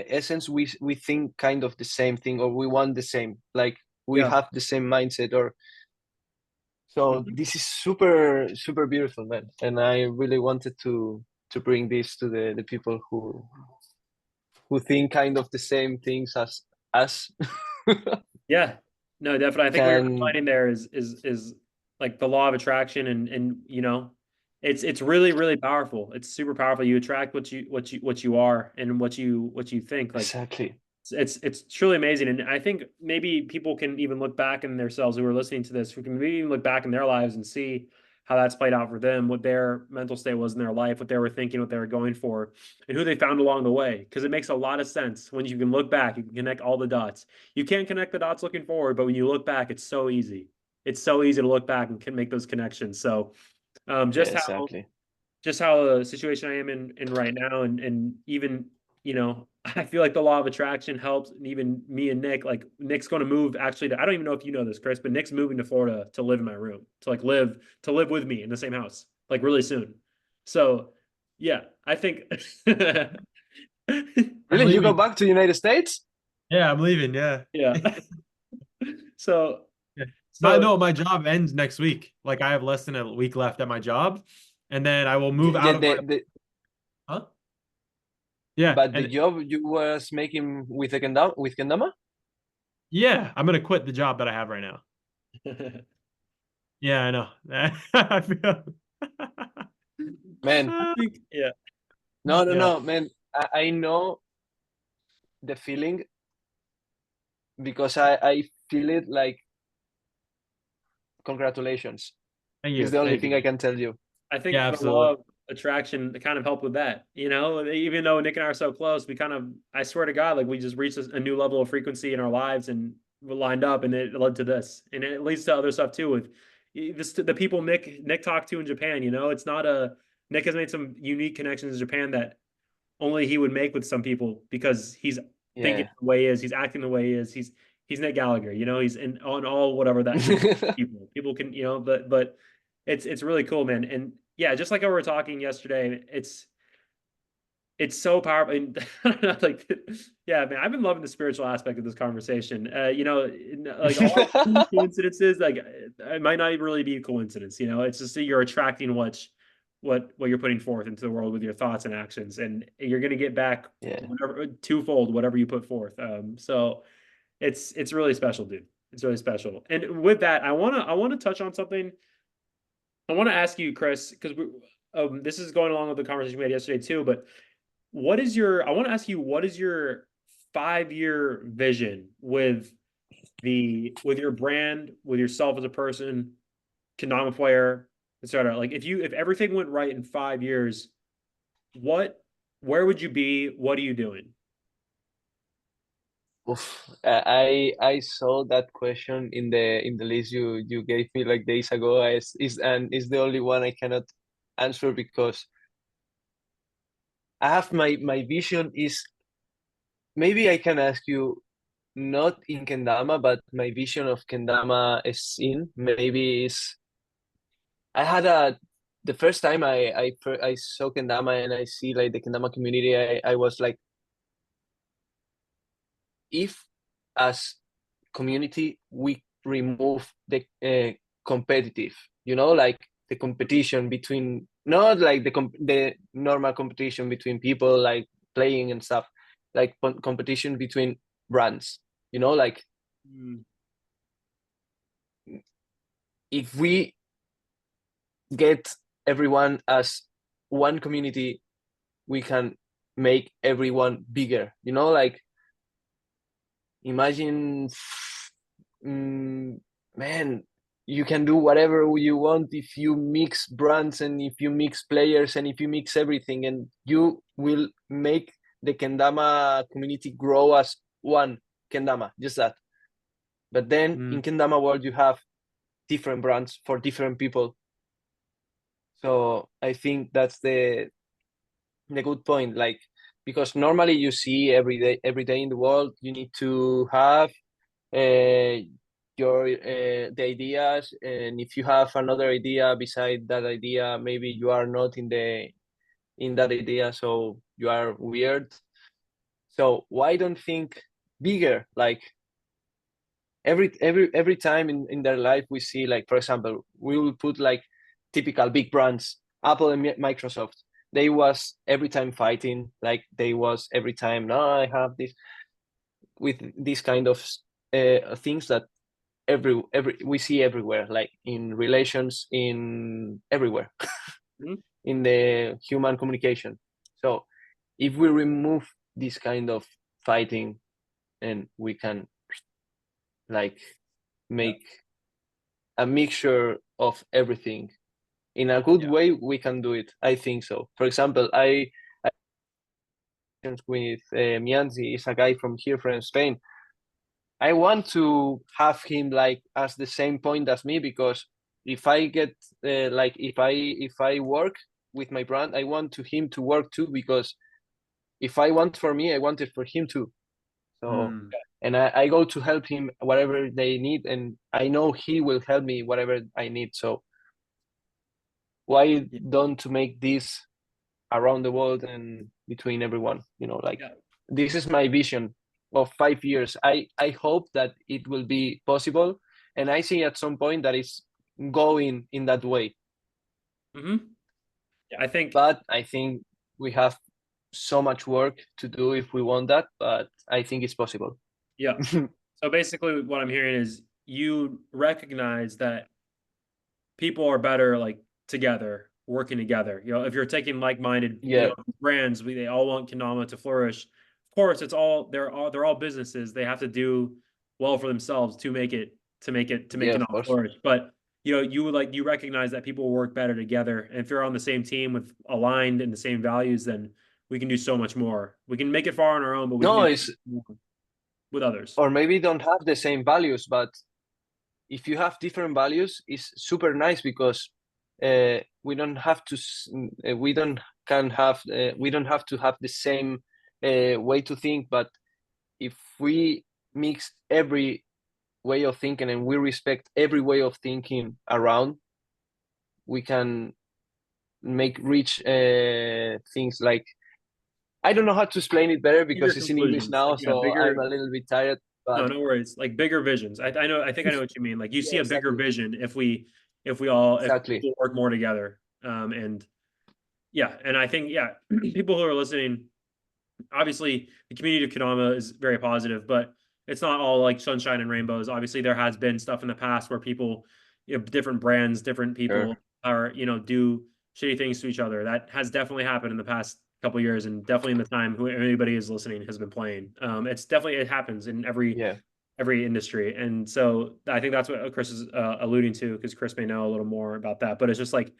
essence, we think kind of the same thing, or we want the same, like we Yeah. have the same mindset, or so this is super beautiful, man. And I really wanted to bring this to the people who think kind of the same things as us. Yeah. No, definitely. I think what you're Can finding there is like the law of attraction, and you know, it's really, really powerful. It's super powerful. You attract what you are and what you think. Like exactly. it's truly amazing. And I think maybe people can even look back in themselves who are listening to this, who can maybe even look back in their lives and see how that's played out for them, what their mental state was in their life, what they were thinking, what they were going for, and who they found along the way. Because it makes a lot of sense when you can look back, you can connect all the dots. You can't connect the dots looking forward, but when you look back, it's so easy. It's so easy to look back and can make those connections. So just Yeah, how exactly. the situation I am in right now, and even, you know, I feel like the law of attraction helps. And even me and Nick, like Nick's going to move actually I don't even know if you know this, Chris, but Nick's moving to Florida to live in my room, to like live with me in the same house, like really soon. So yeah, I think Really, you go leaving. back to the United States? Yeah, I'm leaving. Yeah. yeah. So My job ends next week. Like I have less than a week left at my job, and then I will move out of my. Huh? Yeah, But the and job you was making with the Kendama? yeah, I'm gonna quit the job that I have right now. Yeah, I know. I feel. Man, I think, yeah. no, man. I know the feeling, because I feel it, like, congratulations. Thank Is you. the only Thank thing you. I can tell you. I think Yeah, the law absolutely. of attraction kind of helped with that. You know, even though Nick and I are so close, we kind of, I swear to God, like we just reached a new level of frequency in our lives, and we lined up, and it led to this, and it leads to other stuff too with the people Nick talked to in Japan. You know, it's not a Nick has made some unique connections in Japan that only he would make with some people, because he's thinking Yeah. the way he is, he's acting the way he is, he's Nick Gallagher. You know, he's on all whatever that means. People can, you know, but it's really cool, man. And yeah, just like we were talking yesterday, it's so powerful. And like, yeah, man, I've been loving the spiritual aspect of this conversation. You know, like all coincidences, like it might not even really be a coincidence. You know, it's just that you're attracting what you're putting forth into the world with your thoughts and actions, and you're going to get back whatever, twofold whatever you put forth. So it's really special, dude. It's really special. And with that, I want to touch on something. I want to ask you, Cris, because this is going along with the conversation we had yesterday too. But I want to ask you, what is your 5-year vision with your brand, with yourself as a person, Kendama player, etc. Like if everything went right in 5 years, where would you be? What are you doing? Oof. I saw that question in the list you gave me like days ago. Is the only one I cannot answer because I have my vision is, maybe I can ask you, not in Kendama, but my vision of Kendama is in maybe is, I had the first time I saw Kendama and I see like the Kendama community, I was like, if as community we remove the competitive, like the competition between, not like the normal competition between people like playing and stuff, like competition between brands, like if we get everyone as one community, we can make everyone bigger, like imagine, man, you can do whatever you want if you mix brands and if you mix players and if you mix everything, and you will make the Kendama community grow as one Kendama, just that. But then in Kendama world, you have different brands for different people. So I think that's the good point, like, because normally you see every day in the world, you need to have your the ideas, and if you have another idea beside that idea, maybe you are not in that idea, so you are weird. So why don't think bigger? Like every time in their life we see, like, for example, we will put like typical big brands, Apple and Microsoft. They was every time fighting, like they was every time, no, I have this, with this kind of things that every we see everywhere, like in relations, in everywhere, in the human communication. So if we remove this kind of fighting, and we can like make a mixture of everything in a good way, we can do it. I think so. For example, I with Mianzi, is a guy from here, from Spain. I want to have him like as the same point as me, because if I get like if I work with my brand, I want him to work too, because if I want for me, I want it for him too. So and I go to help him whatever they need, and I know he will help me whatever I need. So why don't to make this around the world and between everyone? Like this is my vision of 5 years. I hope that it will be possible, and I see at some point that it's going in that way. I think we have so much work to do if we want that, but I think it's possible. Yeah. So basically what I'm hearing is you recognize that people are better like together, working together. If you're taking like-minded brands, they all want Kendama to flourish. Of course, they're all businesses. They have to do well for themselves to make Kendama flourish. But you recognize that people work better together. And if you're on the same team with aligned in the same values, then we can do so much more. We can make it far on our own, but we can do more with others. Or maybe don't have the same values, but if you have different values, it's super nice, because we don't have to have the same way to think. But if we mix every way of thinking and we respect every way of thinking around, we can make rich things. Like, I don't know how to explain it better because it's in English now, so I'm a little bit tired. But no worries. Like bigger visions. I know what you mean. Like you see a bigger vision if we all exactly work more together. And Yeah, and I think people who are listening, obviously the community of Kendama is very positive, but it's not all like sunshine and rainbows. Obviously, there has been stuff in the past where people, different brands, different people Sure. are, do shitty things to each other. That has definitely happened in the past couple of years, and definitely in the time who anybody is listening has been playing. It happens in Yeah. every industry, and so I think that's what Chris is alluding to, because Chris may know a little more about that. But it's just like,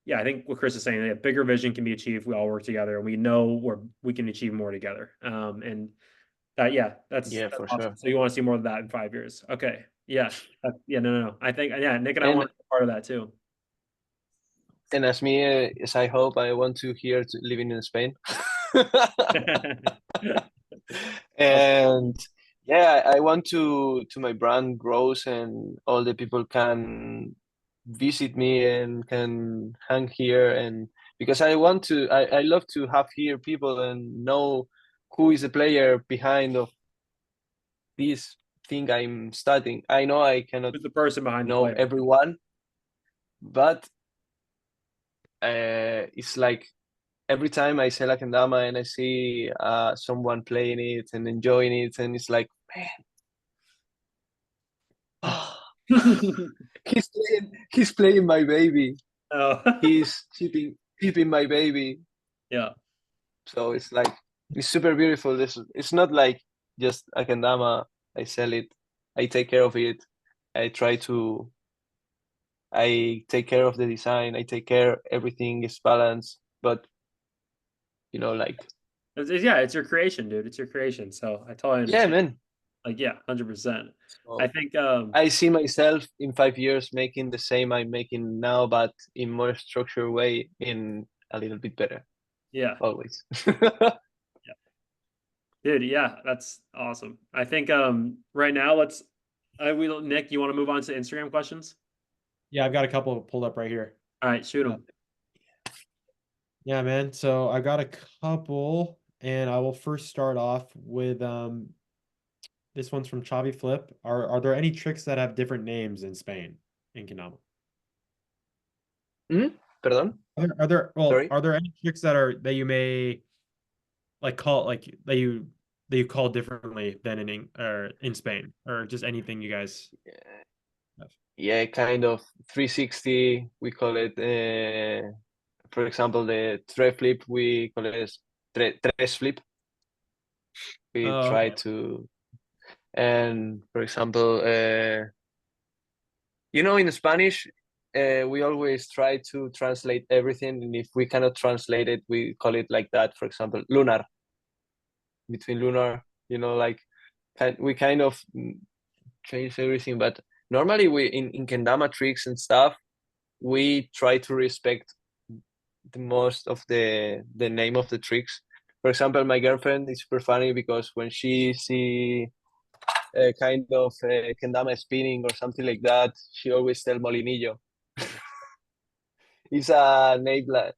yeah, I think what Chris is saying, a bigger vision can be achieved. We all work together, and we know where we can achieve more together. And that's Yeah, for awesome. sure. So you want to see more of that in 5 years? Okay, yeah, no. I think Nick and I And want to be part of that too. and as me, as I hope, I want to here to living in Spain. And yeah, I want to my brand grows and all the people can visit me and can hang here, and because I love to have here people and know who is the player behind of this thing I'm studying. I know I cannot Who's the person behind the know player? everyone, but it's like every time I sell a kendama and I see someone playing it and enjoying it, and it's like, man, he's playing my baby. Oh, He's keeping my baby. yeah, So it's like it's super beautiful. It's not like just a kendama. I sell it. I take care of it. I try to. I take care of the design. I take care everything is balanced. But like it's your creation, dude. It's your creation. So I totally yeah, understand. man. Like, So100%. I think I see myself in 5 years making the same I'm making now, but in more structured way, in a little bit better. yeah, Always. dude, yeah, that's awesome. I think right now Nick, you want to move on to Instagram questions? Yeah, I've got a couple pulled up right here. All right, shoot them. Yeah, man. So I got a couple, and I will first start off with this one's from Chavi Flip. Are there any tricks that have different names in Spain in Kendama? Perdón? Sorry. Are there any tricks that you may like call like that you call differently than in Spain, or just anything you guys have? Yeah, kind of 360. We call it. For example, the tre flip. We call it tres flip. We Oh, try okay. to, and for example, in Spanish, we always try to translate everything, and if we cannot translate it, we call it like that. For example, lunar, between lunar, like we kind of change everything. But normally, we in kendama tricks and stuff, we try to respect the most of the name of the tricks. For example, my girlfriend is super funny because when she see a kind of kendama spinning or something like that, she always tell molinillo. It's a name like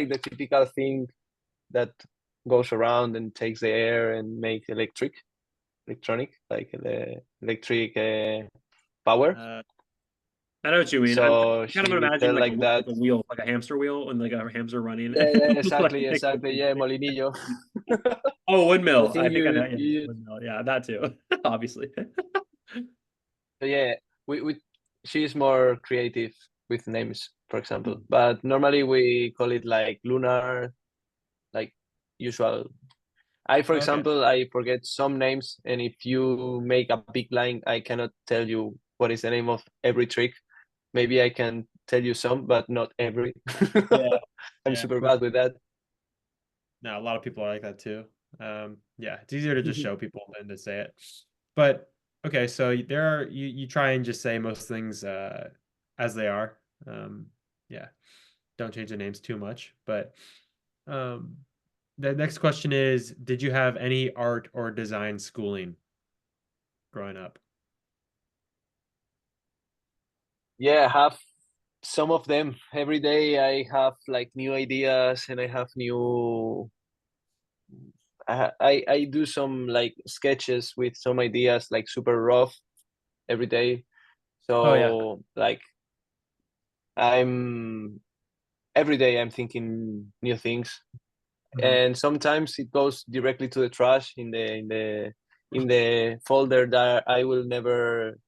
the typical thing that goes around and takes the air and makes electronic, like the electric power. I know what you mean. I'm So kind of she imagining tell like like that. a wheel, like a hamster wheel, and like a hamster running. Yeah, Like, exactly, exactly. Yeah, molinillo. oh, The windmill. I thing think I know. Yeah, you windmill. Yeah, that too. Obviously. so yeah, we she's more creative with names, for example. Hmm. But normally we call it like lunar, like usual. For Okay. example, I forget some names, and if you make a big line, I cannot tell you what is the name of every trick. Maybe I can tell you some, but not every. Yeah. I'm Yeah. super bad with that. No, a lot of people are like that too. Yeah, it's easier to just show people than to say it. But okay, so you try and just say most things as they are. Yeah, don't change the names too much. But um, the next question is, did you have any art or design schooling growing up? Yeah, I have some of them. Every day I have like new ideas and I have new I do some like sketches with some ideas like super rough every day. Oh yeah. So like I'm every day I'm thinking new things, and sometimes it goes directly to the trash in the folder that I will never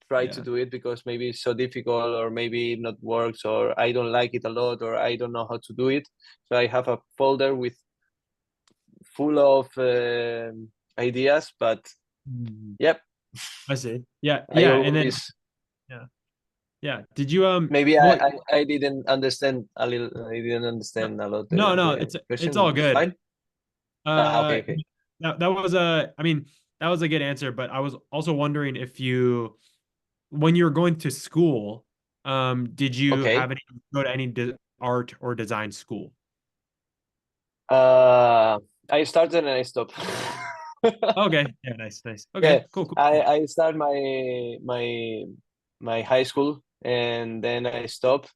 try to do it because maybe it's so difficult, or maybe it not works, or I don't like it a lot, or I don't know how to do it. So I have a folder with full of ideas, but yep. I see. Yeah, I yeah, and then always yeah. Did you maybe well, I didn't understand a little. I didn't understand a lot no, no, the it's question. all good. Fine. Uh, Okay. that was a, I mean, that was a good answer, but I was also wondering if you, when you were going to school, did you Okay. have any go to any art or design school? I started and I stopped. Okay, yeah, nice, nice. Okay, Yeah, cool, cool. I start my high school and then I stopped.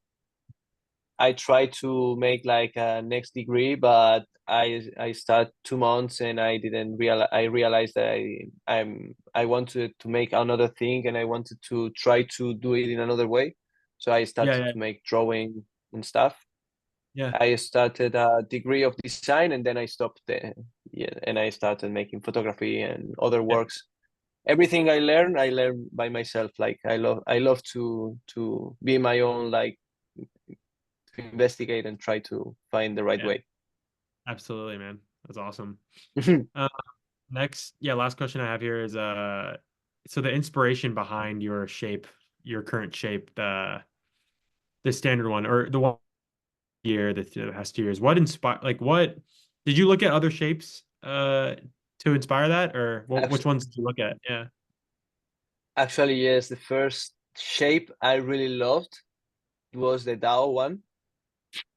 I tried to make like a next degree, but I start 2 months and I didn't realize. I realized that I wanted to make another thing and I wanted to try to do it in another way. So I started Yeah, to make drawing and stuff. yeah, I started a degree of design and then I stopped and I started making photography and other yeah, works. Everything I learn by myself. Like I love to be my own, like to investigate and try to find the right yeah. way. Absolutely, man. That's awesome. Next, yeah, last question I have here is so the inspiration behind your shape, your current shape, the standard one or the one year, the past 2 years, what inspired, like what did you look at other shapes to inspire that, or which Actually, ones did you look at? Yeah. actually, yes, the first shape I really loved was the Dao one.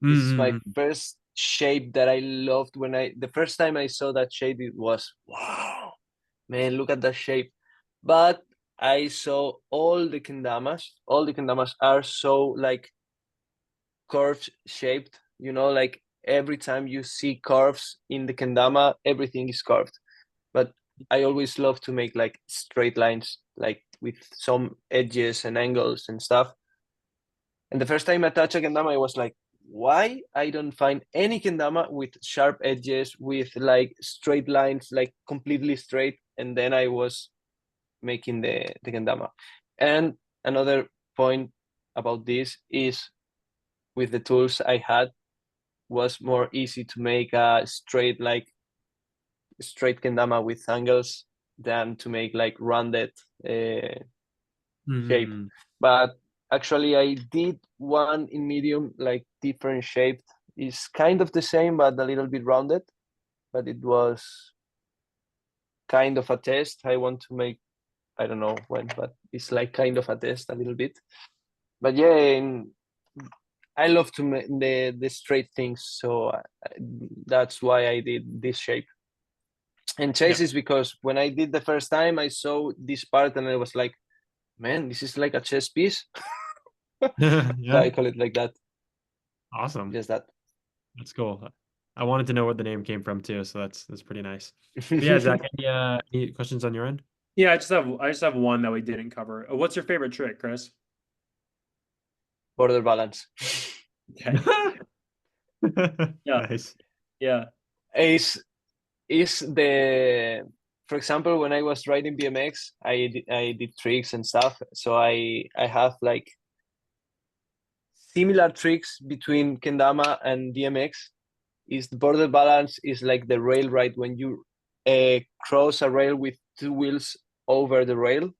This is my Mm-hmm. first shape that I loved. When the first time I saw that shape, it was wow, man, look at that shape. But I saw all the kendamas. All the kendamas are so like curved shaped. You know, like every time you see curves in the kendama, everything is curved. But I always love to make like straight lines, like with some edges and angles and stuff. And the first time I touched a kendama, I was like, why I don't find any kendama with sharp edges, with like straight lines, like completely straight. And then I was making the kendama. And another point about this is with the tools I had was more easy to make a straight kendama with angles than to make like rounded shape. Mm-hmm. But actually, I did one in medium, like different shaped. It's kind of the same, but a little bit rounded. But it was kind of a test. I want to make, I don't know when, but it's like kind of a test a little bit. But yeah, I love to make the straight things, so that's why I did this shape. And chase Yep. is because when I did the first time, I saw this part and I was like, man, this is like a chess piece. So Yeah. I call it like that. Awesome. Just that. That's cool. I wanted to know where the name came from too, so that's pretty nice. But yeah, Zach, any questions on your end? Yeah, I just have one that we didn't cover. What's your favorite trick, Chris? Border balance. Okay. Yeah. Nice. Yeah. Is the, for example, when I was riding BMX, I did tricks and stuff. So I have like similar tricks between kendama and BMX. Is the border balance is like the rail ride when you cross a rail with two wheels over the rail,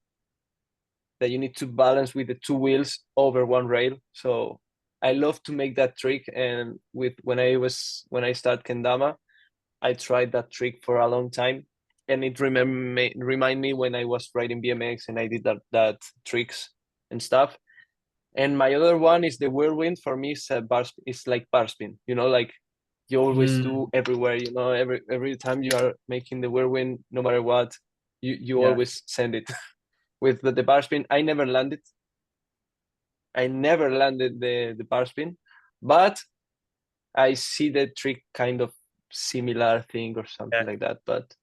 that you need to balance with the two wheels over one rail. So I love to make that trick, and with when I start kendama, I tried that trick for a long time, and it remind me when I was riding BMX and I did that tricks and stuff. And my other one is the whirlwind. For me, it's like bar spin. You know, like you always do everywhere. You know, every time you are making the whirlwind, no matter what, you Yeah. always send it. With the bar spin, I never landed. I never landed the bar spin, but I see the trick kind of similar thing or something like that. But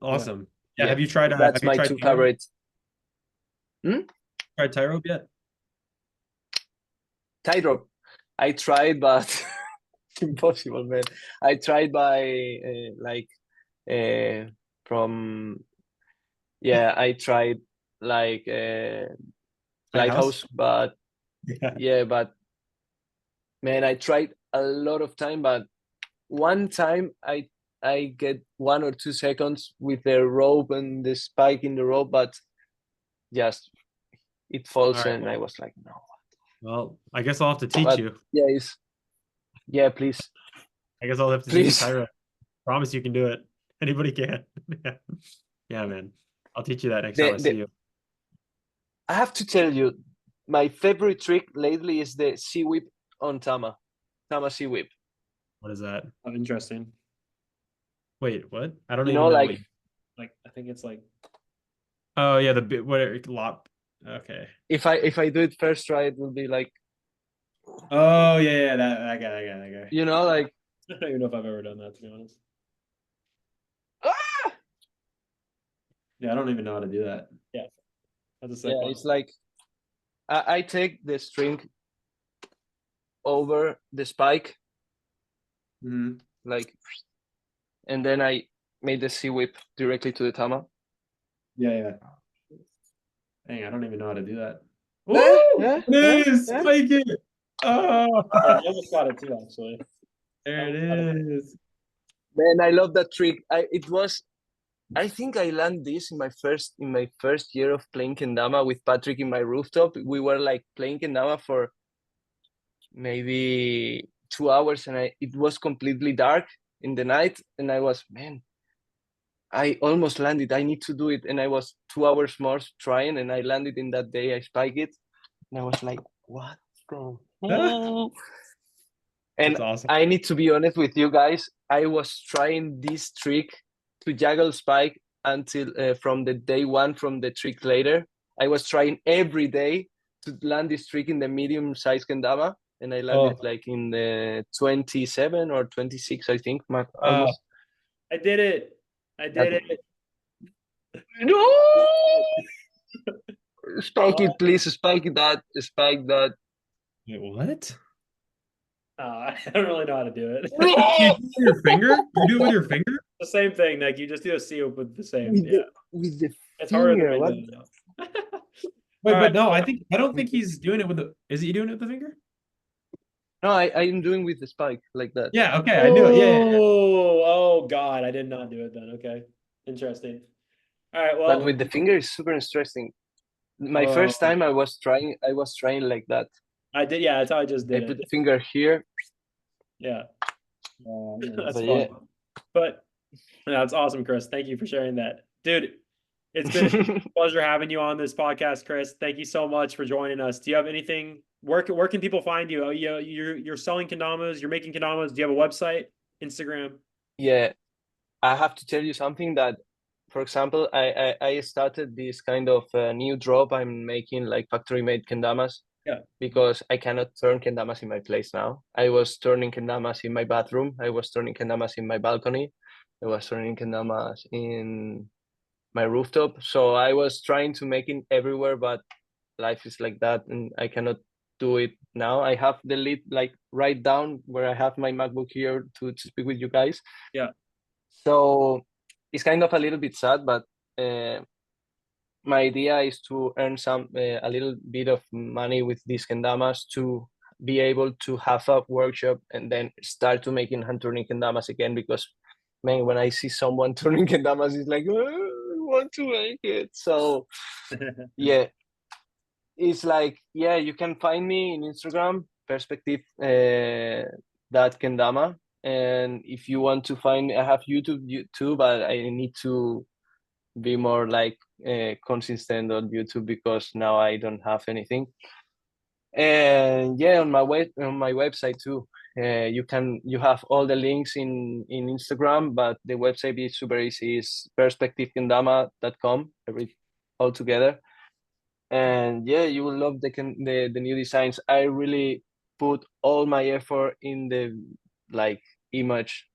Awesome. Yeah. yeah, Have you tried that's my two tightrope? favorites. Hmm? Tried tightrope yet? Tightrope. I tried, but it's impossible, man. I tried by from I tried like lighthouse, but but man, I tried a lot of time, but one time I get 1 or 2 seconds with the rope and the spike in the rope, but just it falls, All right, and I was like, no. Well, I guess I'll have to teach But you. Please. I guess I'll have to teach you, Please. Tyra. Promise you can do it. Anybody can. Yeah, man. I'll teach you that next time I see you. I have to tell you, my favorite trick lately is the sea whip on Tama sea whip. What is that? Oh, interesting. Wait, what? I don't You even know, know. like, what Like I think it's like Oh yeah, the bit whatever lop. Okay. if I do it first try, it will be like, Oh yeah, that guy. you know, like, I don't even know if I've ever done that, to be honest. ah! Yeah, I don't even know how to do that. Yeah. That's a sick one. It's like I take the string over the spike, like, and then I made the sea whip directly to the Tama. Yeah. Dang, I don't even know how to do that. It is! Spike it! Oh! I almost got it too, actually. There it is. Man, I love that trick. I think I learned this in my first year of playing kendama with Patrick in my rooftop. We were like playing kendama for maybe 2 hours, and it was completely dark in the night, and I was, man, I almost landed. I need to do it, and I was 2 hours more trying, and I landed in that day. I spiked it, and I was like, what the hell? And That's awesome. I need to be honest with you guys. I was trying this trick to juggle spike until from the day one from the trick later. I was trying every day to land this trick in the medium size kendama, and I landed like in the 27 or 26, I think, almost. I did it. No! Spike it, please. Spike that. Wait, what? I don't really know how to do it. You do it with your finger? You do it with your finger? The same thing, Nick. You just do a seal with the same. With the It's finger. harder What? than Wait, but no, I don't think he's doing it with the. Is he doing it with the finger? No, I'm doing with the spike like that. Yeah. Okay, I knew it. Yeah. Oh God, I did not do it then. Okay, interesting. All right, well, But with the finger is super interesting. My first time I was trying like that. I did, yeah, that's how I just did I put the finger here. Yeah. That's But fun. But that's awesome, Chris. Thank you for sharing that. Dude, it's been a pleasure having you on this podcast, Chris. Thank you so much for joining us. Do you have anything? Where can people find you? You're selling kendamas, you're making kendamas. Do you have a website, Instagram? Yeah, I have to tell you something that, for example, I started this kind of new drop. I'm making like factory made kendamas. Yeah. Because I cannot turn kendamas in my place now. I was turning kendamas in my bathroom. I was turning kendamas in my balcony. I was turning kendamas in my rooftop. So I was trying to make it everywhere, but life is like that, and I cannot do it now. I have the lid like right down where I have my MacBook here to speak with you guys. Yeah. So it's kind of a little bit sad, but my idea is to earn a little bit of money with these kendamas to be able to have a workshop and then start to making hand turning kendamas again. Because, man, when I see someone turning kendamas, it's like, oh, I want to make it. So yeah, it's like, yeah, you can find me in Instagram, perspective that kendama. And if you want to find me, I have YouTube too, but I need to be more like consistent on YouTube because now I don't have anything. And yeah, on my website too. You have all the links in Instagram, but the website is super easy. It's perspectivekendama.com, all together. And yeah, you will love the new designs. I really put all my effort in the like image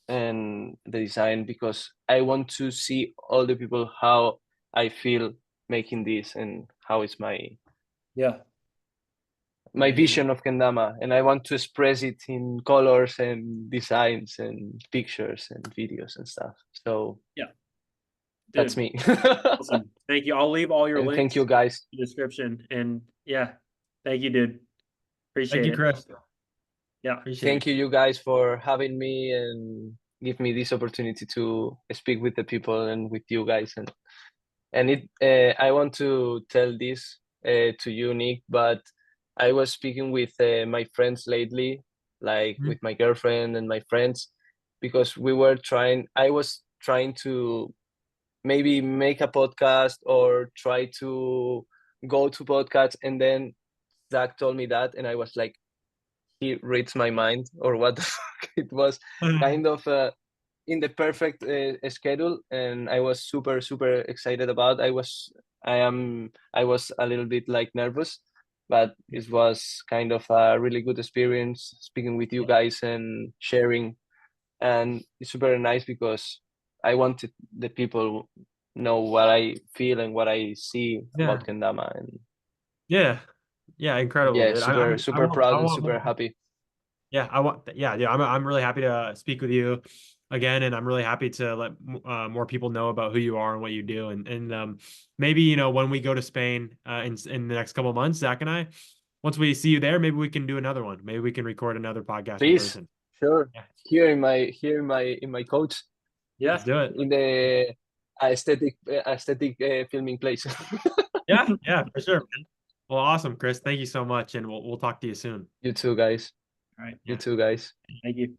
and the design because I want to see all the people how I feel making this and how it's my my vision of kendama, and I want to express it in colors and designs and pictures and videos and stuff. So that's Dude, me. awesome. Thank you. I'll leave all your And links thank you guys. in the description. And yeah, thank you, dude. Appreciate Thank you, it. Chris. Yeah. Appreciate Thank you guys for having me and give me this opportunity to speak with the people and with you guys. And I want to tell this to you, Nick, but I was speaking with my friends lately, like Mhm. with my girlfriend and my friends, because I was trying to maybe make a podcast or try to go to podcasts, and then Zach told me that, and I was like, he reads my mind, or what the fuck? It was kind of in the perfect schedule, and I was super excited about. I was a little bit like nervous, but it was kind of a really good experience speaking with you guys and sharing, and it's super nice because I wanted the people know what I feel and what I see about kendama, and Yeah. Incredible, yeah, dude. super proud and super happy. Yeah, dude, I'm really happy to speak with you again, and I'm really happy to let more people know about who you are and what you do, and maybe when we go to Spain in the next couple of months, Zach and I, once we see you there, maybe we can do another one. Maybe we can record another podcast in Please, person. sure. Yeah. Here in my coach, Yeah. Let's do it. in the aesthetic filming place. Yeah, for sure, man. Well, awesome, Chris. Thank you so much, and we'll talk to you soon. You too, guys. All right. You too, guys. Thank you.